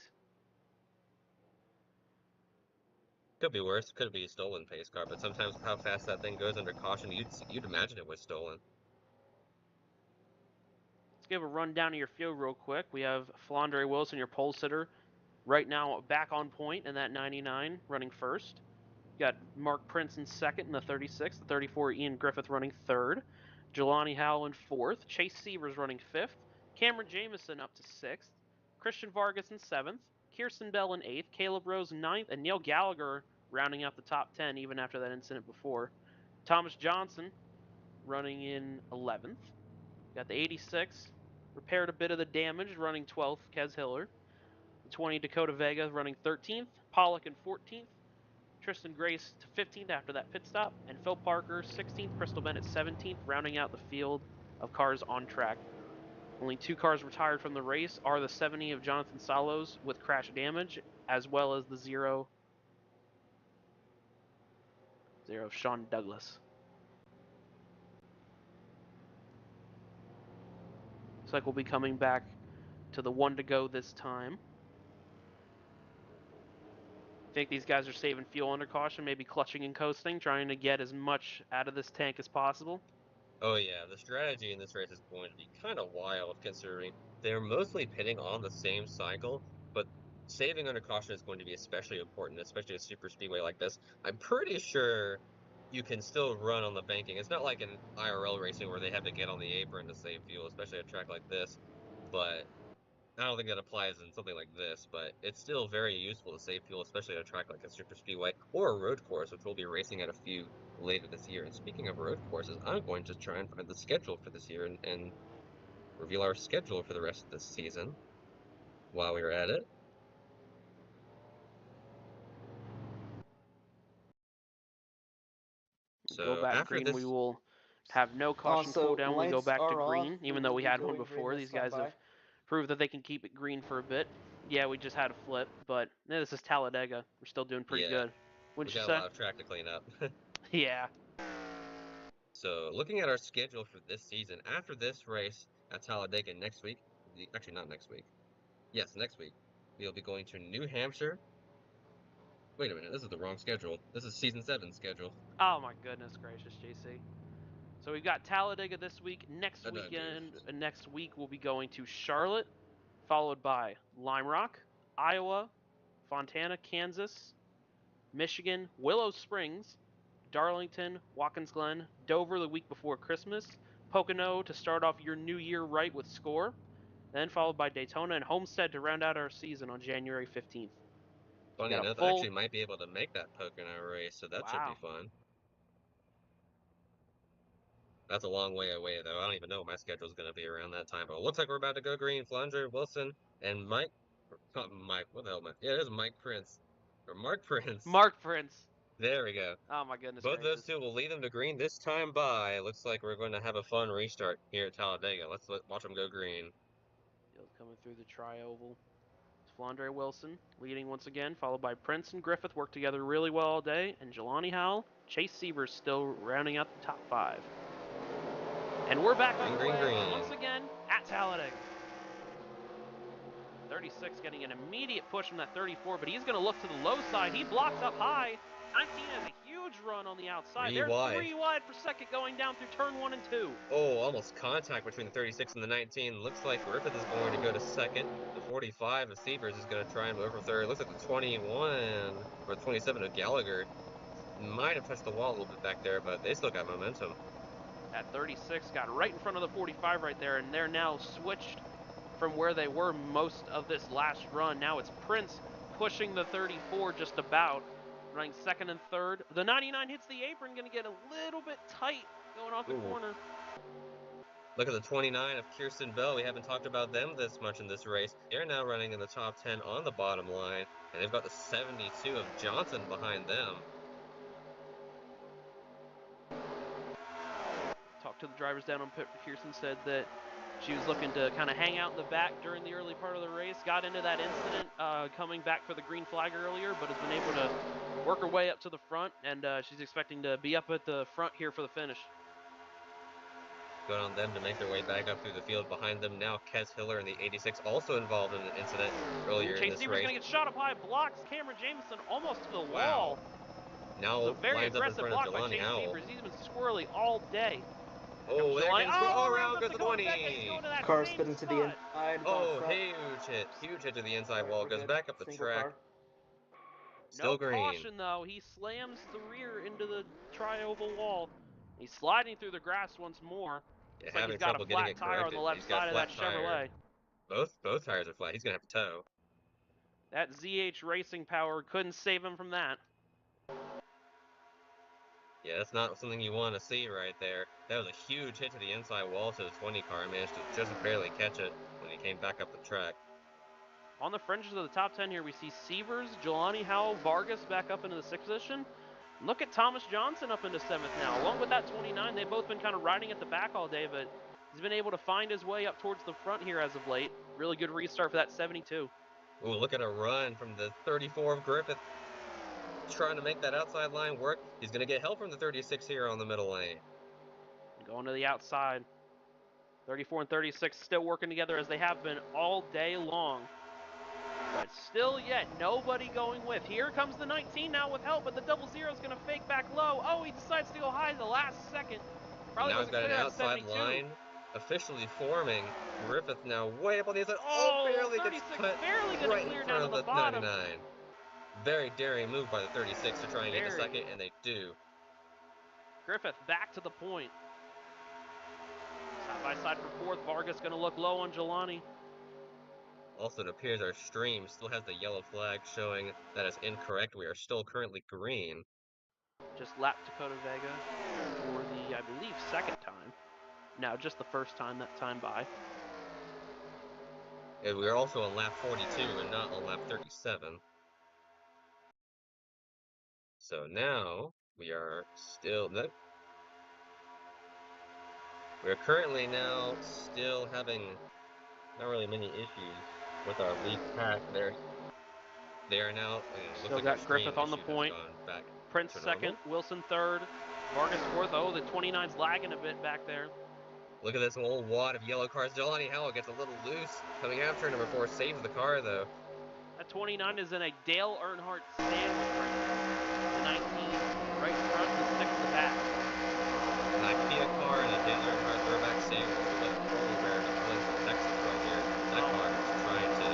Could be worse. Could be a stolen pace car, but sometimes how fast that thing goes under caution, you'd imagine it was stolen. Let's give a rundown of your field real quick. We have Flandre Wilson, your pole sitter, right now back on point in that 99, running first. You got Mark Prince in second in the 36, the 34 Ian Griffith running third, Jelani Howell in fourth, Chase Severs running fifth, Cameron Jamison up to sixth, Christian Vargas in seventh, Kirsten Bell in 8th, Caleb Rose in 9th, and Neil Gallagher rounding out the top 10 even after that incident before. Thomas Johnson running in 11th. Got the 86, repaired a bit of the damage, running 12th, Kez Hiller. The 20 Dakota Vega running 13th, Pollock in 14th, Tristan Grace to 15th after that pit stop, and Phil Parker 16th, Crystal Bennett 17th, rounding out the field of cars on track. Only 2 cars retired from the race are the 70 of Jonathan Salos with crash damage, as well as the 0 of Sean Douglas. Looks like we'll be coming back to the 1 to go this time. I think these guys are saving fuel under caution, maybe clutching and coasting, trying to get as much out of this tank as possible. Oh yeah, the strategy in this race is going to be kind of wild considering they're mostly pitting on the same cycle, but saving under caution is going to be especially important, especially a super speedway like this. I'm pretty sure you can still run on the banking. It's not like in IRL racing where they have to get on the apron to save fuel, especially at a track like this, but I don't think that applies in something like this, but it's still very useful to save fuel, especially at a track like a super speedway or a road course, which we'll be racing at a few later this year. And speaking of road courses, I'm going to try and find the schedule for this year and reveal our schedule for the rest of this season while we're at it. So go back after green, this, we will have no caution So cooldown when we go lights back to are green, off. even We though will we be had one going green before. this These time guys by. have proved that they can keep it green for a bit. Yeah, we just had a flip, but this is Talladega. We're still doing pretty Yeah, good. we Wouldn't you got say? a lot of track to clean up. Yeah. So looking at our schedule for this season, after this race at Talladega next week, actually not next week, yes, next week, we'll be going to New Hampshire. Wait a minute, this is the wrong schedule. This is season 7 schedule. Oh my goodness gracious, JC. So we've got Talladega this week. Next Oh, no, weekend, next week we'll be going to Charlotte, followed by Lime Rock, Iowa, Fontana, Kansas, Michigan, Willow Springs, Darlington, Watkins Glen, Dover the week before Christmas, Pocono to start off your new year right with Score, then followed by Daytona and Homestead to round out our season on January 15th. Funny enough, I actually might be able to make that Pocono race, so that should be fun. That's a long way away, though. I don't even know what my schedule is going to be around that time. But it looks like we're about to go green. Flunger, Wilson, and Mike. Not Mike. What the hell, Mike? Yeah, it is Mike Prince. Or Mark Prince. Mark Prince. There we go. Oh, my goodness Both gracious. those two will lead them to green this time by. It looks like we're going to have a fun restart here at Talladega. Let's watch them go green. Field coming through the tri-oval. Flandre Wilson leading once again, followed by Prince and Griffith work together really well all day, and Jelani Howell, Chase Sievers still rounding out the top 5. And we're back on green, once again at Talladega. 36 getting an immediate push from that 34, but he's going to look to the low side. He blocks up high. 19 has a huge run on the outside. They're 3 wide for second going down through turn 1 and 2. Oh, almost contact between the 36 and the 19. Looks like Griffith is going to go to second. The 45 of Sievers is going to try and move over third. Looks like the 21 or 27 of Gallagher might have touched the wall a little bit back there, but they still got momentum. That 36 got right in front of the 45 right there, and they're now switched from where they were most of this last run. Now it's Prince pushing the 34 just about, running second and third. The 99 hits the apron, going to get a little bit tight going off the corner. Look at the 29 of Kirsten Bell. We haven't talked about them this much in this race. They're now running in the top 10 on the bottom line, and they've got the 72 of Johnson behind them. Talked to the drivers down on pit. Kirsten said that she was looking to kind of hang out in the back during the early part of the race. Got into that incident coming back for the green flag earlier, but has been able to work her way up to the front, and she's expecting to be up at the front here for the finish. Good on them to make their way back up through the field. Behind them now, Kes Hiller in the 86, also involved in an incident earlier in this race. Chase Seaver's going to get shot up high, blocks Cameron Jameson almost to the wall. Now it's a very lines up in aggressive front of block by Jelani Chase Howell. Seavers. He's been squirrely all day. Oh, there goes all around goes the 20. Car spinning to the inside. Oh, huge hit to the inside wall. Goes back up the track. Still no green. Caution though. He slams the rear into the tri-oval wall. He's sliding through the grass once more. Yeah, Looks like he's got a flat tire on the left side of that Chevrolet. Both tires are flat. He's gonna have to tow. That ZH Racing Power couldn't save him from that. Yeah, that's not something you want to see right there. That was a huge hit to the inside wall to the 20 car. Managed to just barely catch it when he came back up the track. On the fringes of the top 10 here, we see Sievers, Jelani Howell, Vargas back up into the 6th position. Look at Thomas Johnson up into 7th now. Along with that 29, they've both been kind of riding at the back all day, but He's been able to find his way up towards the front here as of late. Really good restart for that 72. Ooh, look at a run from the 34 of Griffith. Trying to make that outside line work. He's going to get help from the 36 here on the middle lane. Going to the outside. 34 and 36 still working together as they have been all day long. But still yet, nobody going with. Here comes the 19 now with help, but the 00 is going to fake back low. Oh, he decides to go high the last second. Probably Now he's got an outside 72. line officially forming. Griffith now way up on the inside. Oh, Barely 36 gets cut barely going right to clear in down front to of the the bottom. 99. Very daring move by the 36 to try and get a second, and they do. Griffith back to the point. Side by side for fourth. Vargas going to look low on Jelani. Also, it appears our stream still has the yellow flag showing that is incorrect. We are still currently green. Just lapped Dakota Vega for the, I believe, second time. No, just the first time that time by. And we are also on lap 42 and not on lap 37. So now we are still... We're currently now still having not really many issues with our lead pack. They are now... Still like got Griffith on the point. Back Prince second, Wilson third, Vargas fourth. Oh, the 29's lagging a bit back there. Look at this whole wad of yellow cars. Jelani Howell gets a little loose. Coming after number 4 saves the car, though. That 29 is in a Dale Earnhardt sandwich right now. The 19 right in front, the 6 in the back. An IKEA car and a Dale Earnhardt throwback sandwich. What a polar bear to play for Texas right here. That car is trying to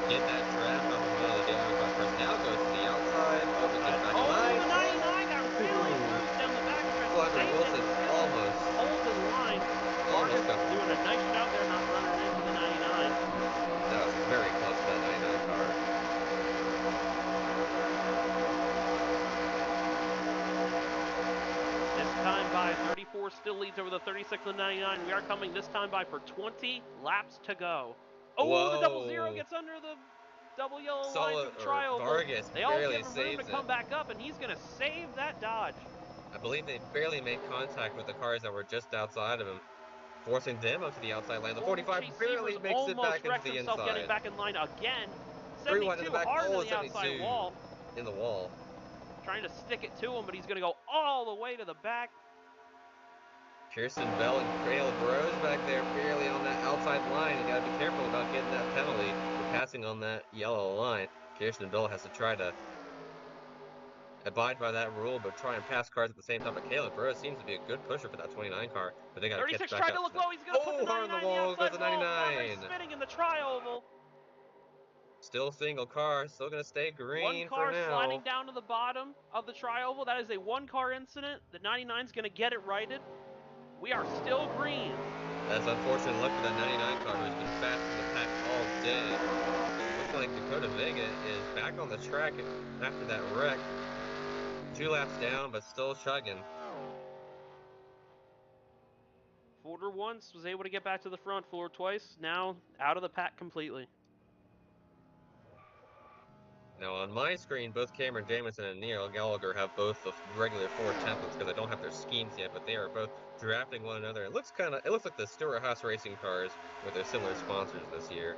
get that draft off of one of the Dale Earnhardt cars. Now goes to the outside. Oh, we get back alive. The 99 got really loose down the back. Quadrant Wilson almost holding line. Vargas doing a nice job there, not running into the 99. That was very close to that 99 car. This time by 34 still leads over the 36 and the 99. We are coming this time by for 20 laps to go. Oh, Whoa. the 00 gets under the double yellow line for the trioval. Vargas they all barely give him room to come back up, and he's going to save that dodge. I believe they barely made contact with the cars that were just outside of him, forcing them up to the outside lane. The 45 barely makes it back into the inside. Getting back in line again. 72 in the back. hard on the outside wall. In the wall. Trying to stick it to him, but he's going to go all the way to the back. Pearson Bell and Caleb Rose back there barely on that outside line. You got to be careful about getting that penalty for passing on that yellow line. Pearson Bell has to try to abide by that rule, but try and pass cars at the same time. But Caleb Rose seems to be a good pusher for that 29 car, but they got to catch back up. 36 tried to look low. He's going to put the 99 hard on the wall. Goes the 99. Spinning in the trioval. Still single car. Still going to stay green for now. One car sliding down to the bottom of the trioval. That is a one-car incident. The 99 is going to get it righted. We are still green. That's unfortunate luck for that 99 car who's been fast in the pack all day. Looks like Dakota Vega is back on the track after that wreck. 2 laps down, but still chugging. Fuller once was able to get back to the front. Fuller twice. Now out of the pack completely. Now on my screen, both Cameron Jamison and Neil Gallagher have both the regular 4 templates because I don't have their schemes yet, but they are both drafting one another. It looks like the Stewart Haas Racing cars with their similar sponsors this year.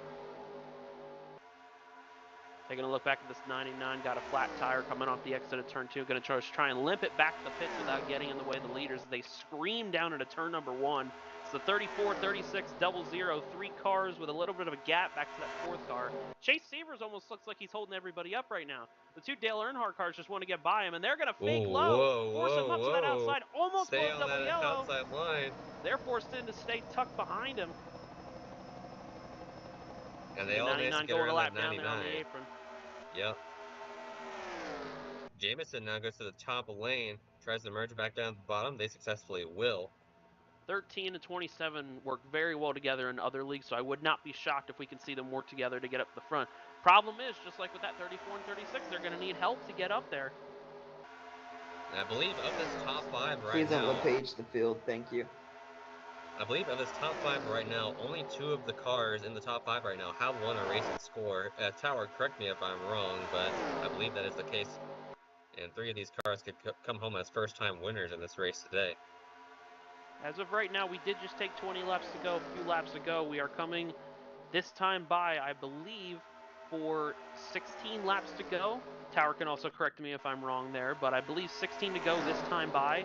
Taking a look back at this 99, got a flat tire coming off the exit of turn 2. Going to try and limp it back to the pits without getting in the way of the leaders. They scream down into turn number 1. It's the 34, 36, 00, 3 cars with a little bit of a gap back to that 4th car. Chase Severs almost looks like he's holding everybody up right now. The 2 Dale Earnhardt cars just want to get by him, and they're going to fake low. Force him up to that outside, almost Stay close on double that yellow. outside line. They're forced in to stay tucked behind him. And they all managed to get around that 99. Down there on the apron. Yep. Jamison now goes to the top lane, tries to merge back down to the bottom. They successfully will. 13 and 27 work very well together in other leagues, so I would not be shocked if we can see them work together to get up the front. Problem is, just like with that 34 and 36, they're going to need help to get up there. And I believe of this top 5 right Please now... don't let Page the field, thank you. I believe of this top 5 right now, only 2 of the cars in the top 5 right now have won a race and score. Tower, correct me if I'm wrong, but I believe that is the case. And 3 of these cars could come home as first-time winners in this race today. As of right now, we did just take 20 laps to go. A few laps ago, we are coming this time by, I believe, for 16 laps to go. Tower can also correct me if I'm wrong there, but I believe 16 to go this time by.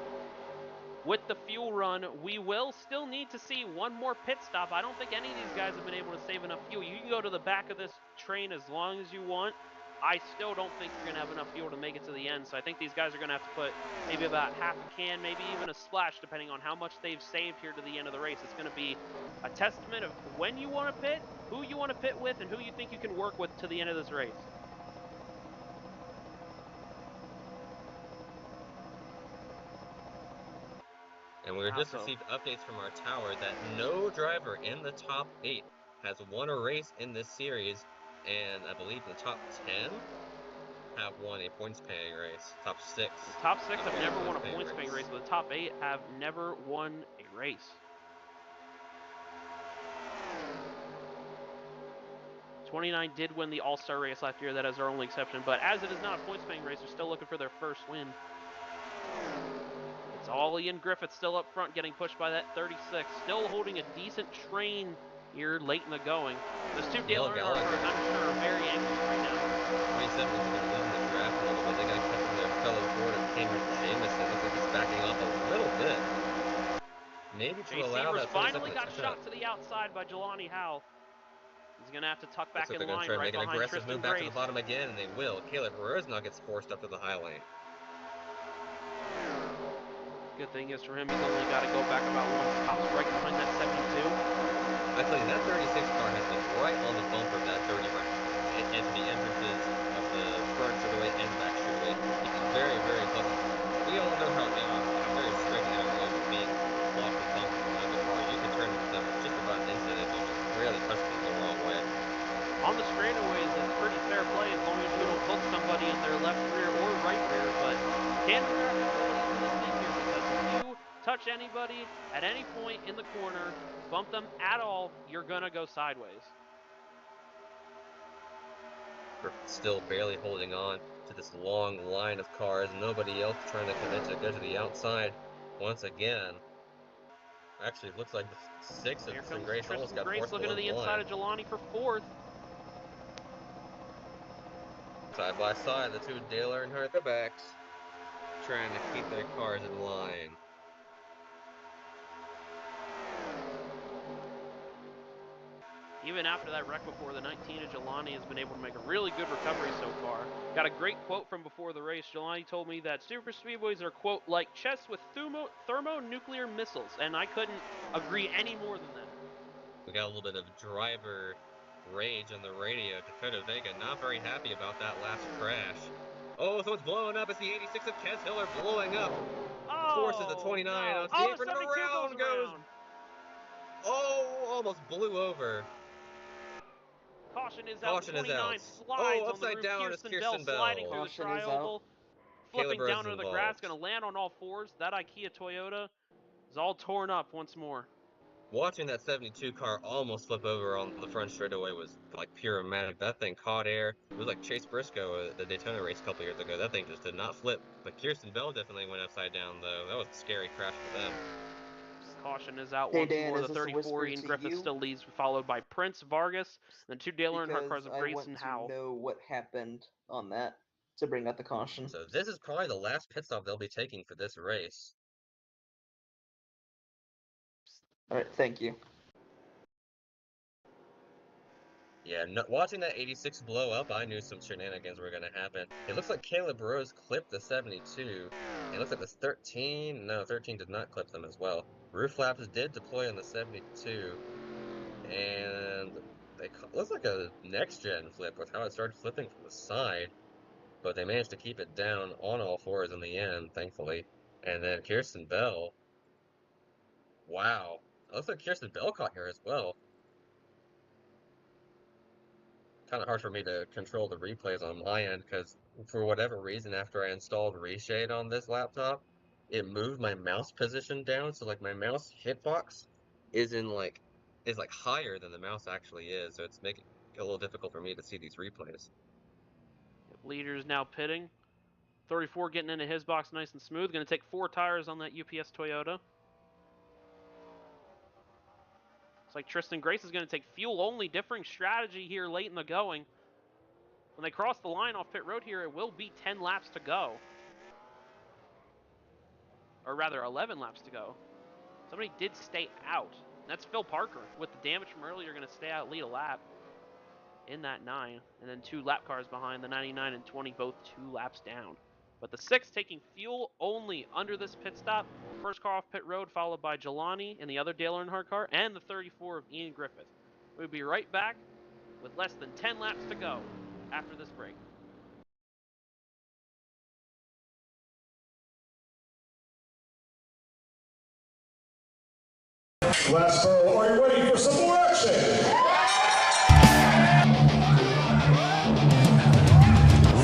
With the fuel run, we will still need to see one more pit stop. I don't think any of these guys have been able to save enough fuel. You can go to the back of this train as long as you want. I still don't think you're going to have enough fuel to make it to the end, so I think these guys are going to have to put maybe about half a can, maybe even a splash, depending on how much they've saved here to the end of the race. It's going to be a testament of when you want to pit, who you want to pit with, and who you think you can work with to the end of this race. And we just received updates from our tower that no driver in the top 8 has won a race in this series, and I believe the top 10 have won a points-paying race. Top 6. The top 6 have never won a points-paying race, but the top 8 have never won a race. 29 did win the All-Star race last year. That is our only exception. But as it is not a points-paying race, they're still looking for their first win. It's all Ian Griffith still up front, getting pushed by that 36. Still holding a decent train here late in the going. Those two Dale Earnhardt cars, I'm sure, are very anxious right now. 27 is going to win the draft a little bit. They got to cut from their fellow Ford and Cameron Jamison. Looks like he's backing off a little bit. Maybe to allow that finally got shot to the outside by Jelani Howe. He's going to have to tuck back in line right behind Tristan Grace. They're going to try to make an aggressive move back to the bottom again, and they will. Caleb Rosenau gets forced up to the high lane. Good thing is for him, he's only got to go back about one stop right behind that 72. I tell you, that 36 car has been right on the bumper of that 30 into the entrances of the front straightaway and back straightaway. It's very, very close. We all know how very strict areas being blocked with bumpers behind the car. You can turn them just about instantly if you just really touch them the wrong way. On the straightaways, it's pretty fair play as long as you don't hook somebody in their left rear or right rear, but can we have this thing here? Because if you touch anybody at any point in the corner, bump them at all, you're gonna go sideways. We're still barely holding on to this long line of cars. Nobody else trying to commit to go to the outside once again. Actually, it looks like the 6 of Tristan Grace almost got forced looking to the inside of Jelani for 4th. Side by side, the two Dale Earnhardt at the backs, trying to keep their cars in line. Even after that wreck before, the 19 of Jelani has been able to make a really good recovery so far. Got a great quote from before the race. Jelani told me that super speedways are, quote, like chess with thermonuclear missiles, and I couldn't agree any more than that. We got a little bit of driver rage on the radio. Dakota Vega not very happy about that last crash. Oh, so it's blowing up. It's the 86 of Kes Hiller blowing up. Forces the 29 onto the apron, and around goes. Oh, almost blew over. Caution is out. 29 slides on the roof. Kirsten Bell sliding through the tri-oval, flipping down into the grass, going to land on all fours. That IKEA Toyota is all torn up once more. Watching that 72 car almost flip over on the front straightaway was like pure magic. That thing caught air. It was like Chase Briscoe at the Daytona race a couple years ago. That thing just did not flip. But Kirsten Bell definitely went upside down, though. That was a scary crash for them. Caution is out once more. The 34, Ian Griffith still leads, followed by Prince Vargas, and the two Dale Earnhardt cars of Grayson Howe. I want to know what happened on that to bring out the caution. So this is probably the last pit stop they'll be taking for this race. All right, thank you. Yeah, watching that 86 blow up, I knew some shenanigans were going to happen. It looks like Caleb Rose clipped the 72. It looks like this 13, no, 13 did not clip them as well. Roof flaps did deploy on the 72, and they looks like a next-gen flip with how it started flipping from the side, but they managed to keep it down on all fours in the end, thankfully. And then Kirsten Bell, wow, it looks like Kirsten Bell caught here as well. Kind of hard for me to control the replays on my end because for whatever reason, after I installed Reshade on this laptop, it moved my mouse position down. So like my mouse hitbox is higher than the mouse actually is. So it's making it a little difficult for me to see these replays. Leaders now pitting. 34 getting into his box nice and smooth. Going to take 4 tires on that UPS Toyota. Looks like Tristan Grace is going to take fuel only, differing strategy here late in the going. When they cross the line off pit road here, it will be 10 laps to go. Or rather, 11 laps to go. Somebody did stay out. That's Phil Parker with the damage from earlier, going to stay out, lead a lap in that 9. And then 2 lap cars behind, the 99 and 20, both 2 laps down. But the 6 taking fuel only under this pit stop. First car off pit road, followed by Jelani and the other Dale Earnhardt car, and the 34 of Ian Griffith. We'll be right back with less than 10 laps to go after this break. Last row, are you ready for some more action?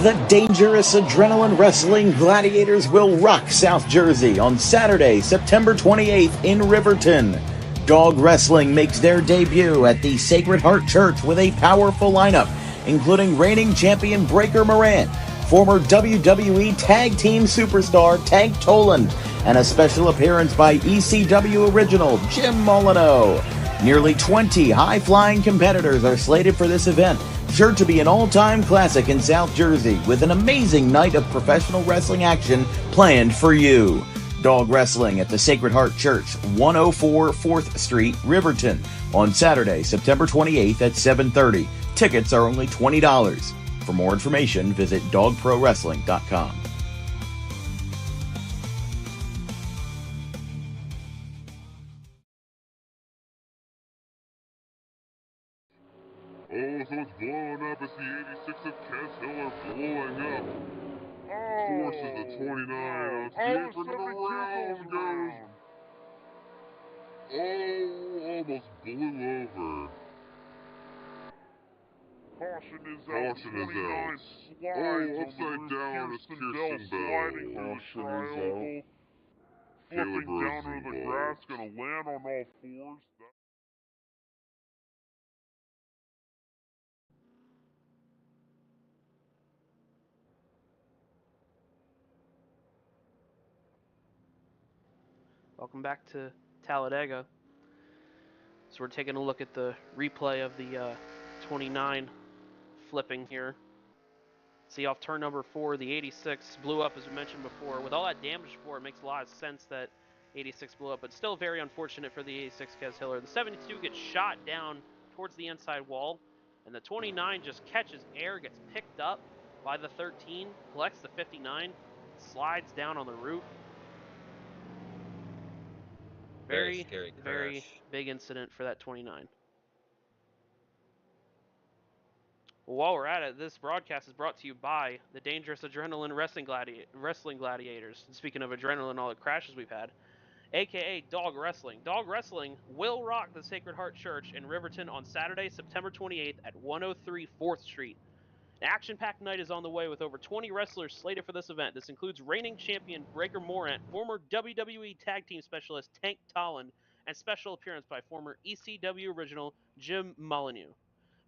The dangerous adrenaline wrestling gladiators will rock South Jersey on Saturday, September 28th in Riverton. Dog Wrestling makes their debut at the Sacred Heart Church with a powerful lineup, including reigning champion Breaker Moran, former WWE Tag Team Superstar Tank Toland, and a special appearance by ECW original Jim Molyneux. Nearly 20 high-flying competitors are slated for this event, sure to be an all-time classic in South Jersey, with an amazing night of professional wrestling action planned for you. Dog Wrestling at the Sacred Heart Church, 104 4th Street, Riverton, on Saturday, September 28th at 7:30. Tickets are only $20. For more information, visit dogprowrestling.com. Oh, so it's blowing up. It's the 86 of Kes Hiller blowing up. Forces the 29. It's deep into the round goes. Oh, almost blew over. Caution is Caution out. is out. 29 slides Oh, upside down is Kirsten Bell. sliding through the triangle. Flipping down into the grass, gonna land on all fours. Welcome back to Talladega. So we're taking a look at the replay of the 29 flipping here. See, off turn number 4, the 86 blew up, as we mentioned before. With all that damage for it, makes a lot of sense that 86 blew up, but still very unfortunate for the 86 Kes Hiller. The 72 gets shot down towards the inside wall, and the 29 just catches air, gets picked up by the 13, collects the 59, slides down on the roof. Very scary crash. Very big incident for that 29. Well, while we're at it, this broadcast is brought to you by the Dangerous Adrenaline Wrestling Gladiators. And speaking of adrenaline and all the crashes we've had, aka Dog Wrestling. Dog Wrestling will rock the Sacred Heart Church in Riverton on Saturday, September 28th at 103 4th Street. An action-packed night is on the way with over 20 wrestlers slated for this event. This includes reigning champion Breaker Morant, former WWE Tag Team Specialist Tank Toland, and special appearance by former ECW original Jim Molyneux.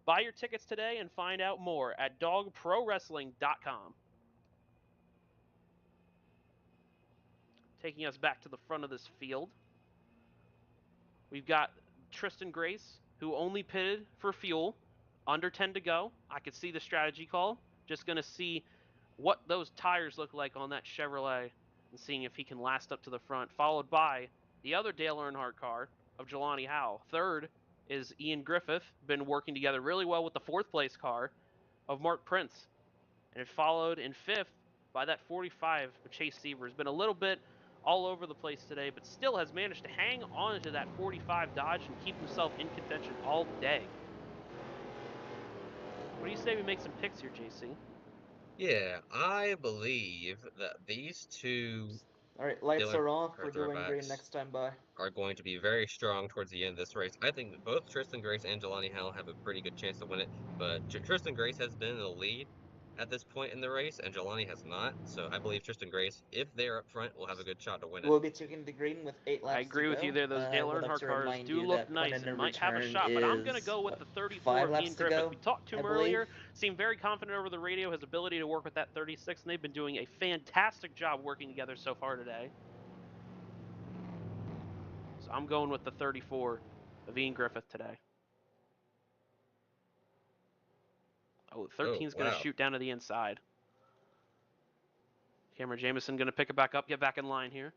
Buy your tickets today and find out more at dogprowrestling.com. Taking us back to the front of this field, we've got Tristan Grace, who only pitted for fuel. Under 10 to go. I could see the strategy call. Just going to see what those tires look like on that Chevrolet and seeing if he can last up to the front. Followed by the other Dale Earnhardt car of Jelani Howe. Third is Ian Griffith, been working together really well with the 4th place car of Mark Prince. And it followed in 5th by that 45 of Chase Seaver. Has been a little bit all over the place today, but still has managed to hang on to that 45 Dodge and keep himself in contention all day. What do you say we make some picks here, JC? Yeah, I believe that these two Alright, lights are off. We're going green next time by. Are going to be very strong towards the end of this race. I think that both Tristan Grace and Jelani Howe have a pretty good chance to win it, but Tristan Grace has been in the lead at this point in the race, and Jelani has not. So I believe Tristan Grace, if they're up front, will have a good shot to win it. We'll be taking the green with 8 laps I agree to with go. you there. Those Dale Earnhardt cars do look nice and might have a shot, but I'm going to go with the 34 of Ian Griffith. We talked to him earlier. Seemed very confident over the radio, his ability to work with that 36, and they've been doing a fantastic job working together so far today. So I'm going with the 34 of Ian Griffith today. Oh, 13's going to shoot down to the inside. Cameron Jamison going to pick it back up, get back in line here.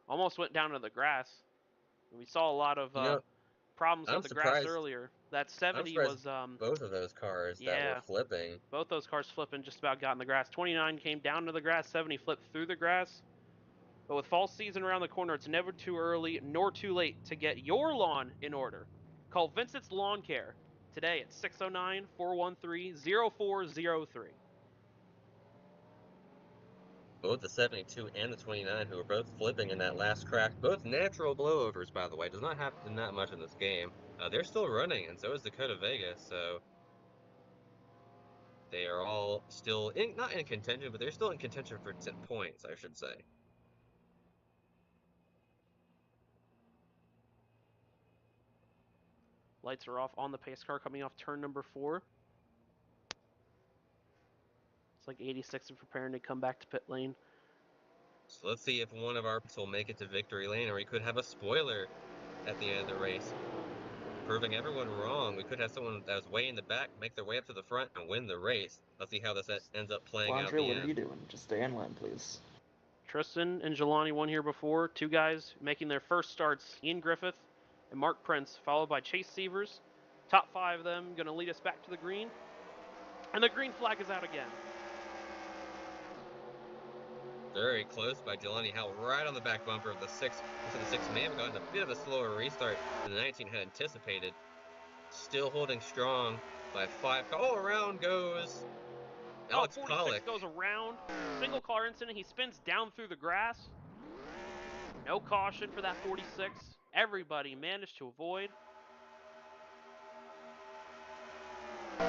Almost went down to the grass. We saw a lot of problems with the grass earlier. That 70 was both of those cars that were flipping. Both those cars flipping just about got in the grass. 29 came down to the grass, 70 flipped through the grass. But with fall season around the corner, it's never too early nor too late to get your lawn in order. Call Vincent's Lawn Care today at 609-413-0403. Both the 72 and the 29, who were both flipping in that last crack, both natural blowovers, by the way, does not happen that much in this game. They're still running, and so is Dakota Vega, so they are all still, not in contention, but they're still in contention for 10 points, I should say. Lights are off on the pace car coming off turn number 4. It's like 86 are preparing to come back to pit lane. So let's see if one of our pits will make it to victory lane, or we could have a spoiler at the end of the race, proving everyone wrong. We could have someone that was way in the back make their way up to the front and win the race. Let's see how this ends up playing out. Andre, what are you doing? Just stay in line, please. Tristan and Jelani won here before. Two guys making their first starts, Ian Griffith and Mark Prince, followed by Chase Severs. Top 5 of them going to lead us back to the green. And the green flag is out again. Very close by Jelani Howell, right on the back bumper of the 6. So the 6 may have gotten a bit of a slower restart than the 19 had anticipated. Still holding strong by 5. Oh, around goes Alex 46 goes around. Single car incident. He spins down through the grass. No caution for that 46. Everybody managed to avoid. Still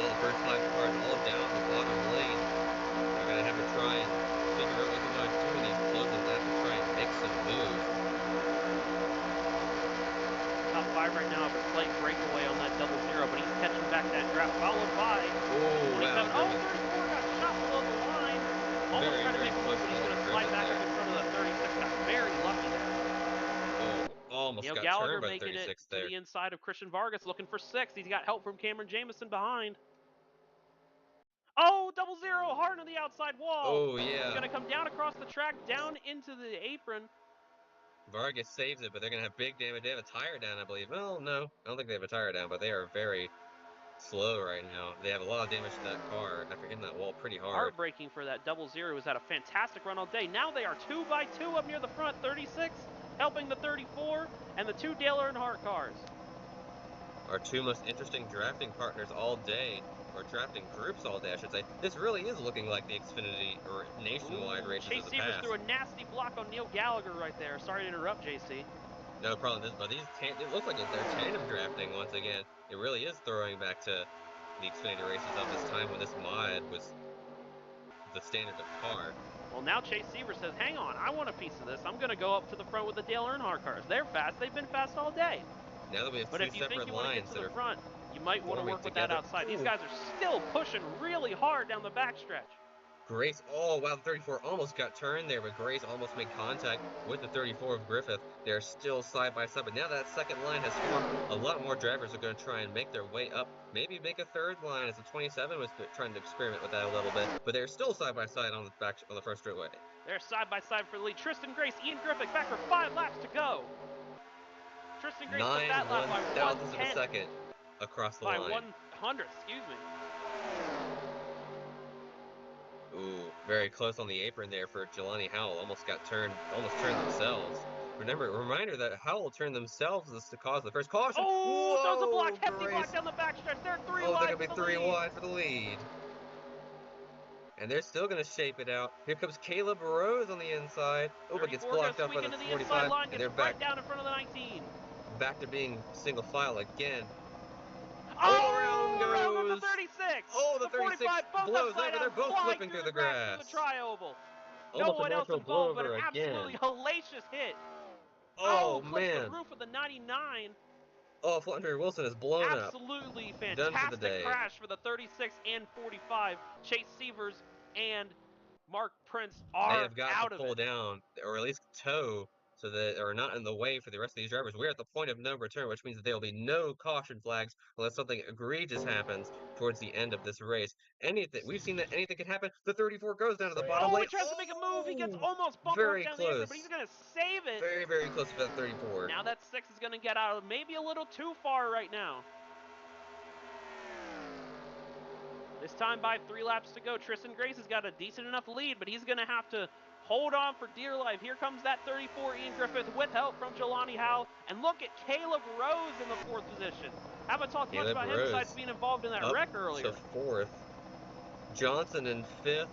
the first 5 cars all down the bottom lane. They're going to have to try and figure out what they want to do in these closing laps and try and make some moves. Top 5 right now have a slight breakaway on that 00, but he's catching back that draft, followed by 27. Wow, 34 got shot below the line. Almost trying to make a move, but he's going to slide back up in front of the 36. Got very lucky there. Almost got Gallagher turned by making 36 it there. to the inside of Christian Vargas, looking for 6. He's got help from Cameron Jamison behind. Oh, 00, hard on the outside wall. Oh, yeah. He's going to come down across the track, down into the apron. Vargas saves it, but they're going to have big damage. They have a tire down, I believe. Well, no, I don't think they have a tire down, but they are very slow right now. They have a lot of damage to that car after hitting that wall pretty hard. Heartbreaking for that 00, who's had a fantastic run all day. Now they are 2 by 2 up near the front. 36 helping the 34 and the 2 Dale Earnhardt cars. Our 2 most interesting drafting partners all day, or drafting groups all day, I should say. This really is looking like the Xfinity or nationwide races Chase of the Severs past. threw a nasty block on Neil Gallagher right there. Sorry to interrupt, JC. No problem. But these it looks like they're tandem drafting once again. It really is throwing back to the Xfinity races of this time when this mod was the standard of car. Well, now Chase Severs says, hang on, I want a piece of this. I'm going to go up to the front with the Dale Earnhardt cars. They're fast. They've been fast all day. Now that we have 2 separate lines, but if you think you want to get to the front, you might want to work with together. that outside. These guys are still pushing really hard down the backstretch. Grace, oh wow, the 34 almost got turned there, but Grace almost made contact with the 34 of Griffith. They're still side by side, but now that second line has formed, a lot more drivers are going to try and make their way up. Maybe make a third line, as the 27 was trying to experiment with that a little bit, but they're still side by side on the first straightaway. They're side by side for the lead. Tristan Grace, Ian Griffith back for 5 laps to go. Tristan Grace took that lap by 1/10 of a second across the line. By 100, excuse me. Ooh, very close on the apron there for Jelani Howell. Almost turned themselves. Reminder that Howell turned themselves to cause the first caution. Oh, that was a block, hefty block down the backstretch. They're 3 wide. They're going to be 3 wide for the lead. And they're still going to shape it out. Here comes Caleb Rose on the inside. Oh, but gets blocked up by the 45. And they're back down in front of the 19. Back to being single file again. Oh, around the 36. Oh, the 36 blows over. They're both flipping through the grass. The tri-oval. No one else involved, but an absolutely hellacious hit. Oh man. The roof of the 99. Oh, Flandre Wilson is blown up. Absolutely fantastic crash for the 36 and 45. Chase Severs and Mark Prince are out of it. They have got to pull down, or at least tow so that are not in the way for the rest of these drivers. We're at the point of no return, which means that there will be no caution flags unless something egregious happens towards the end of this race. We've seen that anything can happen. The 34 goes down to the bottom lane. He tries to make a move. He gets almost bumped very down close. the exit, but he's going to save it. Very, very close to that 34. Now that 6 is going to get out maybe a little too far right now. This time by 3 laps to go. Tristan Grace has got a decent enough lead, but he's going to have to hold on for dear life. Here comes that 34 Ian Griffith with help from Jelani Howell. And look at Caleb Rose in the 4th position. Haven't talked much about him besides being involved in that wreck earlier. To 4th. Johnson in 5th.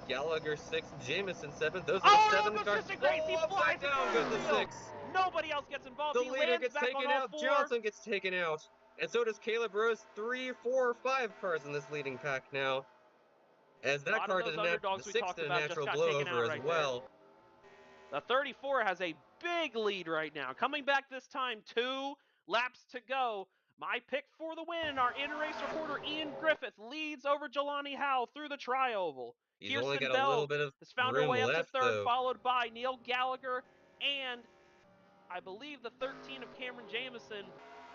Gallagher 6th. Jameson 7th. Those are the 7 cars. Grace, he flies down goes the 6. Nobody else gets involved. The leader gets taken out. Johnson gets taken out. And so does Caleb Rose. 3, 4, 5 cars in this leading pack now. As that car did the 6th did a natural blowover as well. The 34 has a big lead right now. Coming back this time, 2 laps to go. My pick for the win, our in-race reporter Ian Griffith leads over Jelani Howell through the tri-oval. He's only got a little bit of has found her way up to 3rd, though. followed by Neil Gallagher and I believe the 13 of Cameron Jamison.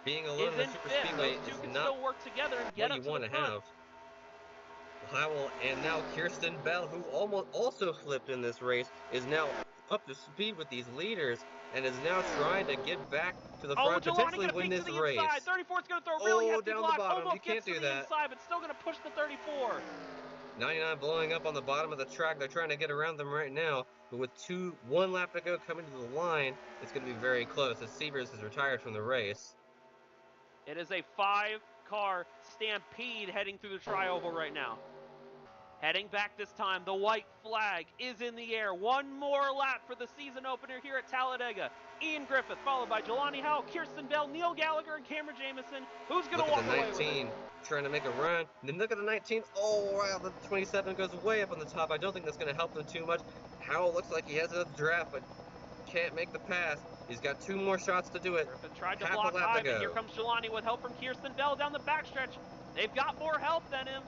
Being alone in the Superspeedway is not still work together and get what you want to have. Howell and now Kirsten Bell, who also flipped in this race, is now up to speed with these leaders and is now trying to get back to the front, potentially win this race. 34 is going to throw a really hefty down block. the bottom. Almost You can't do that. Inside, but still going to push the 34. 99 blowing up on the bottom of the track. They're trying to get around them right now, but with 1 lap to go coming to the line, it's going to be very close as Severs is retired from the race. It is a 5-car stampede heading through the tri-oval right now. Heading back this time, the white flag is in the air. 1 more lap for the season opener here at Talladega. Ian Griffith, followed by Jelani Howell, Kirsten Bell, Neil Gallagher, and Cameron Jamison. Who's going to walk away with it? Look at the 19, trying to make a run. Then look at the 19. Oh, wow, the 27 goes way up on the top. I don't think that's going to help them too much. Howell looks like he has enough draft, but can't make the pass. He's got 2 more shots to do it. Griffith tried to block high, but here comes Jelani with help from Kirsten Bell down the backstretch. They've got more help than him.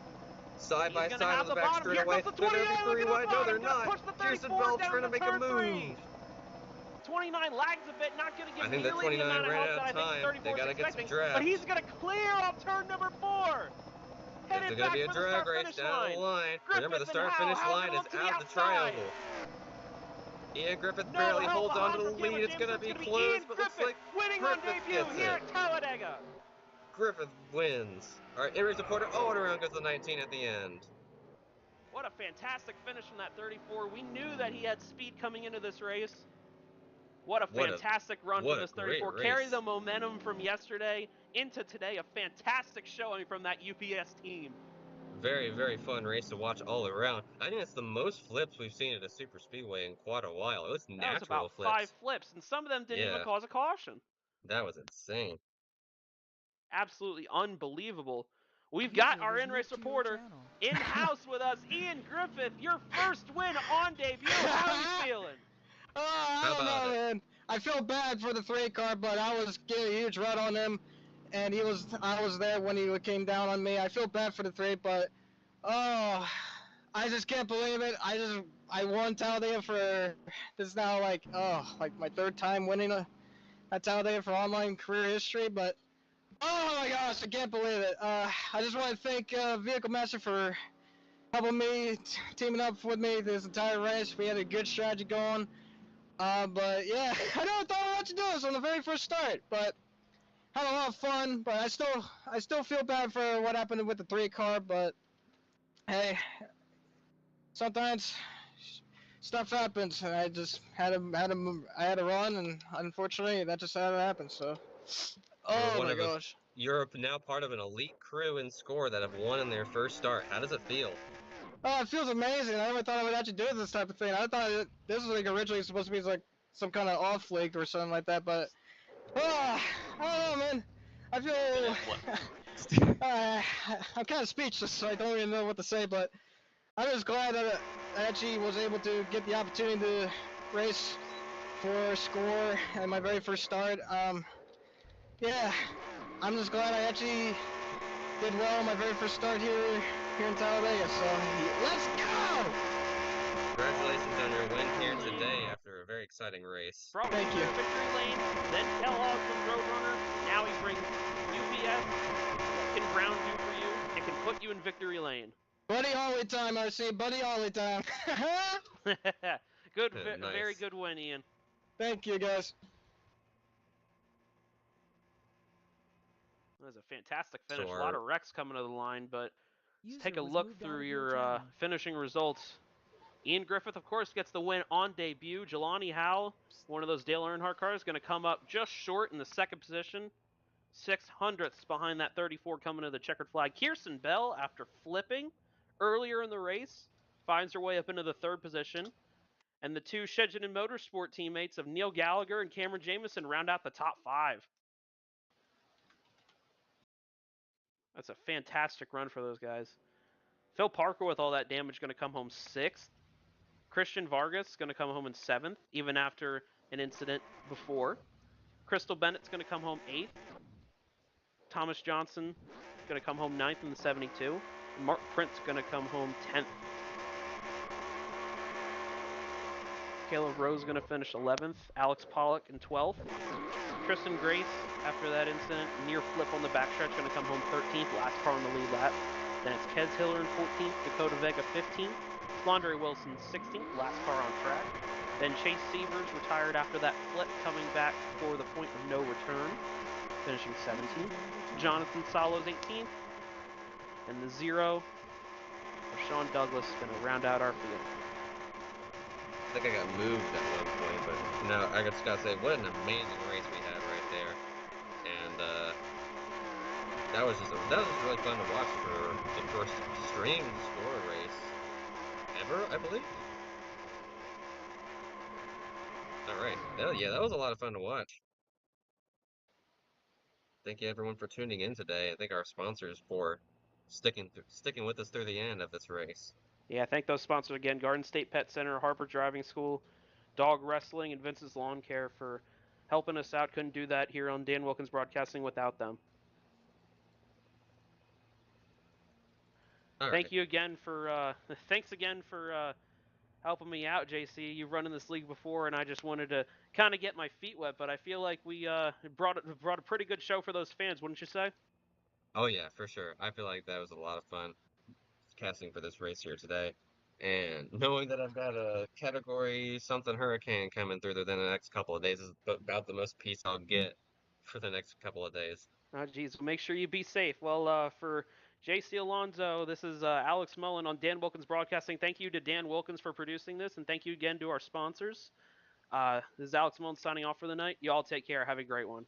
Side by side on the back straightaway. They're going to be 3 wide. No, they're not. Kirsten Bell trying to make a move. 29 lags a bit, not going to get nearly the 29 amount of ran help out of that I time. think 34 They got to is get expecting. some draft. But he's going to clear off turn number 4. There's going to be a drag race down the line. Remember, the start-finish line is out the tri-oval. Ian Griffith barely holds on to the lead. It's going to be close, but looks like winning on debut here at Talladega. Griffith wins. All right, in-race reporter. Oh, and around goes the 19 at the end. What a fantastic finish from that 34. We knew that he had speed coming into this race. What a fantastic run from this 34. Carry the momentum from yesterday into today. A fantastic showing from that UPS team. Very, very fun race to watch all around. I think it's the most flips we've seen at a super speedway in quite a while. It was natural flips. That was about 5 flips, and some of them didn't even cause a caution. That was insane. Absolutely unbelievable. We've got our in-race reporter in-house with us, Ian Griffith. Your first win on debut. How are you feeling? I don't know, man. I feel bad for the 3 car, but I was getting a huge run on him, and I was there when he came down on me. I feel bad for the 3, but I just can't believe it. I won Talladega for this is now like my 3rd time winning at Talladega for online career history, but oh my gosh, I can't believe it. I just want to thank Vehicle Master for helping me, teaming up with me this entire race. We had a good strategy going. But yeah, I never thought I wanted to do this on the very first start, but had a lot of fun. But I still feel bad for what happened with the 3 car, but hey, sometimes stuff happens, and I just had a run, and unfortunately that just had to happen, so. Oh my gosh. You're now part of an elite crew in SCORE that have won in their first start. How does it feel? Oh, it feels amazing. I never thought I would actually do this type of thing. I thought this was like originally supposed to be like some kind of off league or something like that, but I don't know, man. I feel I'm kind of speechless, so I don't even know what to say, but I'm just glad that I actually was able to get the opportunity to race for SCORE at my very first start. Yeah, I'm just glad I actually did well on my very first start here in Talladega, so let's go! Congratulations on your win here today after a very exciting race. Brought Thank him you. to victory lane, then Kellogg from Roadrunner. Now he brings UPS. What can Brown do for you? It can put you in victory lane. Buddy Holly time, RC. Buddy Holly time. Good, Nice. very good win, Ian. Thank you, guys. That was a fantastic finish. A lot of wrecks coming to the line, but let's take a was look moved out through of your your channel. finishing results. Ian Griffith, of course, gets the win on debut. Jelani Howell, one of those Dale Earnhardt cars, going to come up just short in the second position. 600ths behind that 34 coming to the checkered flag. Kirsten Bell, after flipping earlier in the race, finds her way up into the third position. And the two Shedgen and Motorsport teammates of Neil Gallagher and Cameron Jamison round out the top 5. That's a fantastic run for those guys. Phil Parker, with all that damage, going to come home 6th. Christian Vargas going to come home in 7th, even after an incident before. Crystal Bennett's going to come home 8th. Thomas Johnson going to come home 9th in the 72. And Mark Prince going to come home 10th. Caleb Rose going to finish 11th. Alex Pollock in 12th. Tristan Grace, after that incident, near flip on the backstretch, going to come home 13th. Last car on the lead lap. Then it's Kez Hiller in 14th. Dakota Vega 15th. Londre Wilson 16th. Last car on track. Then Chase Severs retired after that flip, coming back for the point of no return, finishing 17th. Jonathan Salos 18th. And the 0 of Sean Douglas going to round out our field. I think I got moved at one point, but no, I just gotta say, what an amazing race we had right there. And that was really fun to watch for the first streamed score race ever, I believe. All right, yeah, that was a lot of fun to watch. Thank you everyone for tuning in today. I thank our sponsors for sticking with us through the end of this race. Yeah, thank those sponsors again: Garden State Pet Center, Harper Driving School, Dog Wrestling, and Vince's Lawn Care for helping us out. Couldn't do that here on Dan Wilkins Broadcasting without them. Thank you again for thanks again for helping me out, JC. You've run in this league before, and I just wanted to kind of get my feet wet. But I feel like we brought a pretty good show for those fans, wouldn't you say? Oh yeah, for sure. I feel like that was a lot of fun casting for this race here today. And knowing that I've got a category something hurricane coming through within the next couple of days is about the most peace I'll get for the next couple of days. Oh, geez. Make sure you be safe. Well, for JC Alonso, this is Alex Mullen on Dan Wilkins Broadcasting. Thank you to Dan Wilkins for producing this, and thank you again to our sponsors. This is Alex Mullen signing off for the night. You all take care. Have a great one.